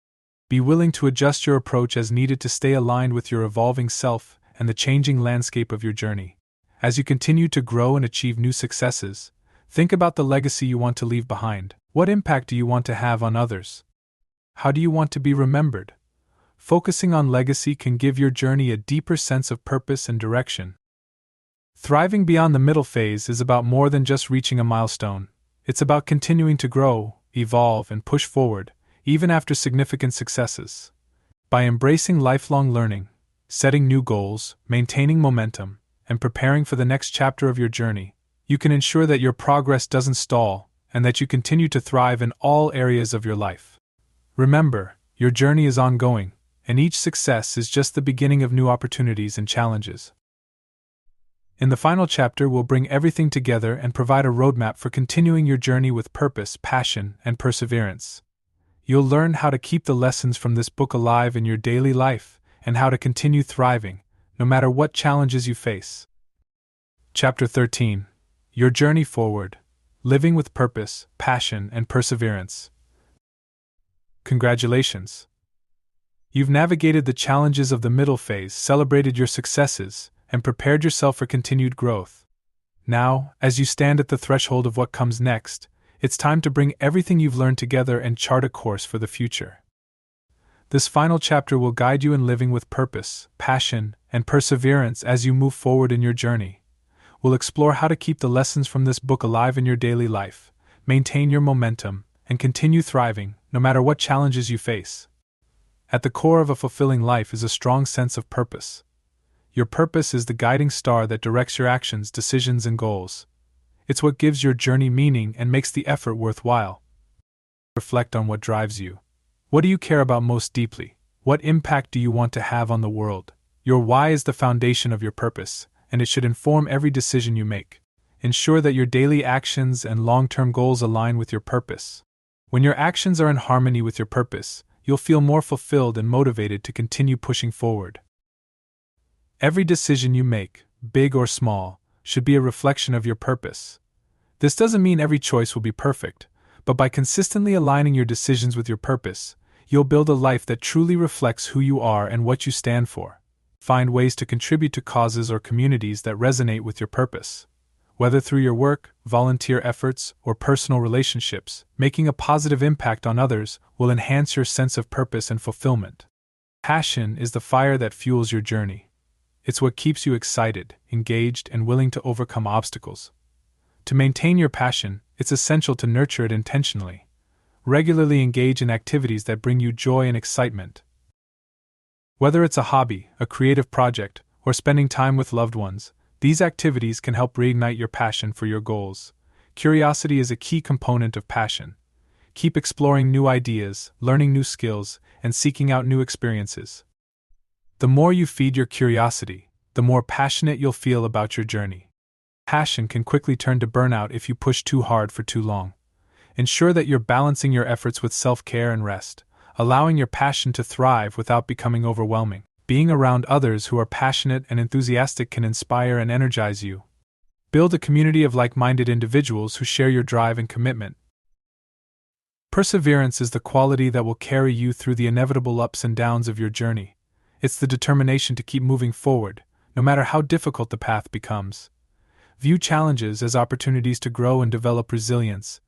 Be willing to adjust your approach as needed to stay aligned with your evolving self and the changing landscape of your journey. As you continue to grow and achieve new successes, think about the legacy you want to leave behind. What impact do you want to have on others? How do you want to be remembered? Focusing on legacy can give your journey a deeper sense of purpose and direction. Thriving beyond the middle phase is about more than just reaching a milestone. It's about continuing to grow, evolve, and push forward, even after significant successes. By embracing lifelong learning, setting new goals, maintaining momentum, and preparing for the next chapter of your journey, you can ensure that your progress doesn't stall and that you continue to thrive in all areas of your life. Remember, your journey is ongoing, and each success is just the beginning of new opportunities and challenges. In the final chapter, we'll bring everything together and provide a roadmap for continuing your journey with purpose, passion, and perseverance. You'll learn how to keep the lessons from this book alive in your daily life and how to continue thriving, no matter what challenges you face. Chapter 13. Your Journey Forward. Living with Purpose, Passion, and Perseverance. Congratulations! You've navigated the challenges of the middle phase, celebrated your successes, and prepared yourself for continued growth. Now, as you stand at the threshold of what comes next, it's time to bring everything you've learned together and chart a course for the future. This final chapter will guide you in living with purpose, passion, and perseverance as you move forward in your journey. We'll explore how to keep the lessons from this book alive in your daily life, maintain your momentum, and continue thriving, no matter what challenges you face. At the core of a fulfilling life is a strong sense of purpose. Your purpose is the guiding star that directs your actions, decisions, and goals. It's what gives your journey meaning and makes the effort worthwhile. Reflect on what drives you. What do you care about most deeply? What impact do you want to have on the world? Your why is the foundation of your purpose, and it should inform every decision you make. Ensure that your daily actions and long-term goals align with your purpose. When your actions are in harmony with your purpose, you'll feel more fulfilled and motivated to continue pushing forward. Every decision you make, big or small, should be a reflection of your purpose. This doesn't mean every choice will be perfect, but by consistently aligning your decisions with your purpose, you'll build a life that truly reflects who you are and what you stand for. Find ways to contribute to causes or communities that resonate with your purpose. Whether through your work, volunteer efforts, or personal relationships, making a positive impact on others will enhance your sense of purpose and fulfillment. Passion is the fire that fuels your journey. It's what keeps you excited, engaged, and willing to overcome obstacles. To maintain your passion, it's essential to nurture it intentionally. Regularly engage in activities that bring you joy and excitement. Whether it's a hobby, a creative project, or spending time with loved ones, these activities can help reignite your passion for your goals. Curiosity is a key component of passion. Keep exploring new ideas, learning new skills, and seeking out new experiences. The more you feed your curiosity, the more passionate you'll feel about your journey. Passion can quickly turn to burnout if you push too hard for too long. Ensure that you're balancing your efforts with self-care and rest, allowing your passion to thrive without becoming overwhelming. Being around others who are passionate and enthusiastic can inspire and energize you. Build a community of like-minded individuals who share your drive and commitment. Perseverance is the quality that will carry you through the inevitable ups and downs of your journey. It's the determination to keep moving forward, no matter how difficult the path becomes. View challenges as opportunities to grow and develop resilience.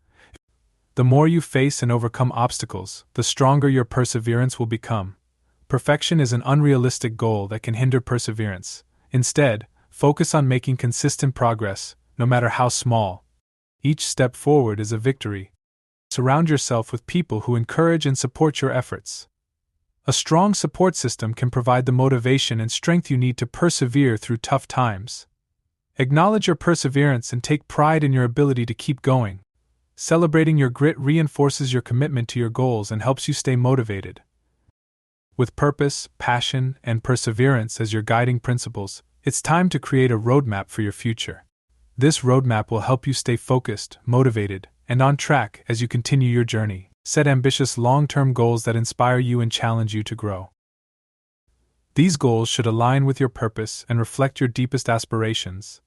The more you face and overcome obstacles, the stronger your perseverance will become. Perfection is an unrealistic goal that can hinder perseverance. Instead, focus on making consistent progress, no matter how small. Each step forward is a victory. Surround yourself with people who encourage and support your efforts. A strong support system can provide the motivation and strength you need to persevere through tough times. Acknowledge your perseverance and take pride in your ability to keep going. Celebrating your grit reinforces your commitment to your goals and helps you stay motivated. With purpose, passion, and perseverance as your guiding principles, it's time to create a roadmap for your future. This roadmap will help you stay focused, motivated, and on track as you continue your journey. Set ambitious long-term goals that inspire you and challenge you to grow. These goals should align with your purpose and reflect your deepest aspirations.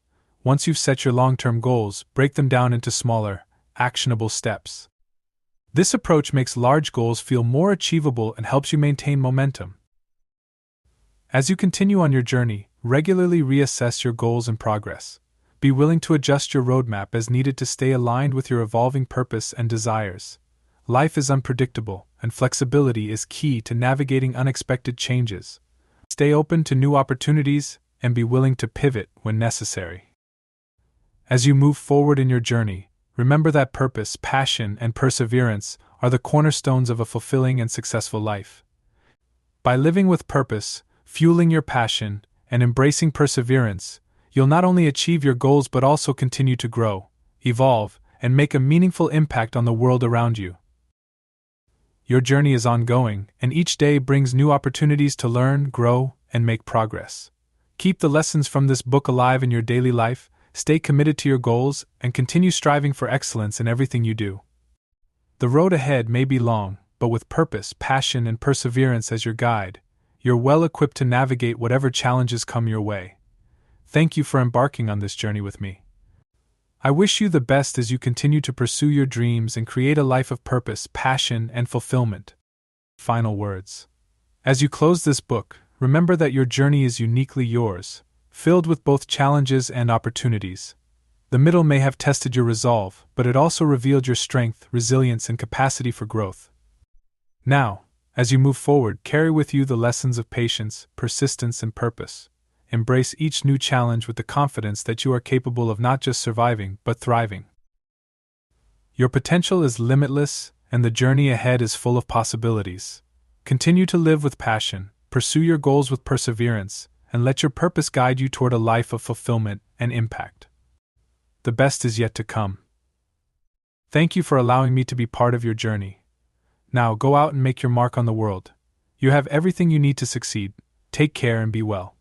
Once you've set your long-term goals, break them down into smaller, actionable steps. This approach makes large goals feel more achievable and helps you maintain momentum. As you continue on your journey, regularly reassess your goals and progress. Be willing to adjust your roadmap as needed to stay aligned with your evolving purpose and desires. Life is unpredictable, and flexibility is key to navigating unexpected changes. Stay open to new opportunities and be willing to pivot when necessary. As you move forward in your journey, remember that purpose, passion, and perseverance are the cornerstones of a fulfilling and successful life. By living with purpose, fueling your passion, and embracing perseverance, you'll not only achieve your goals but also continue to grow, evolve, and make a meaningful impact on the world around you. Your journey is ongoing, and each day brings new opportunities to learn, grow, and make progress. Keep the lessons from this book alive in your daily life, stay committed to your goals, and continue striving for excellence in everything you do. The road ahead may be long, but with purpose, passion, and perseverance as your guide, you're well equipped to navigate whatever challenges come your way. Thank you for embarking on this journey with me. I wish you the best as you continue to pursue your dreams and create a life of purpose, passion, and fulfillment. Final words. As you close this book, remember that your journey is uniquely yours, filled with both challenges and opportunities. The middle may have tested your resolve, but it also revealed your strength, resilience, and capacity for growth. Now, as you move forward, carry with you the lessons of patience, persistence, and purpose. Embrace each new challenge with the confidence that you are capable of not just surviving, but thriving. Your potential is limitless, and the journey ahead is full of possibilities. Continue to live with passion, pursue your goals with perseverance, and let your purpose guide you toward a life of fulfillment and impact. The best is yet to come. Thank you for allowing me to be part of your journey. Now go out and make your mark on the world. You have everything you need to succeed. Take care and be well.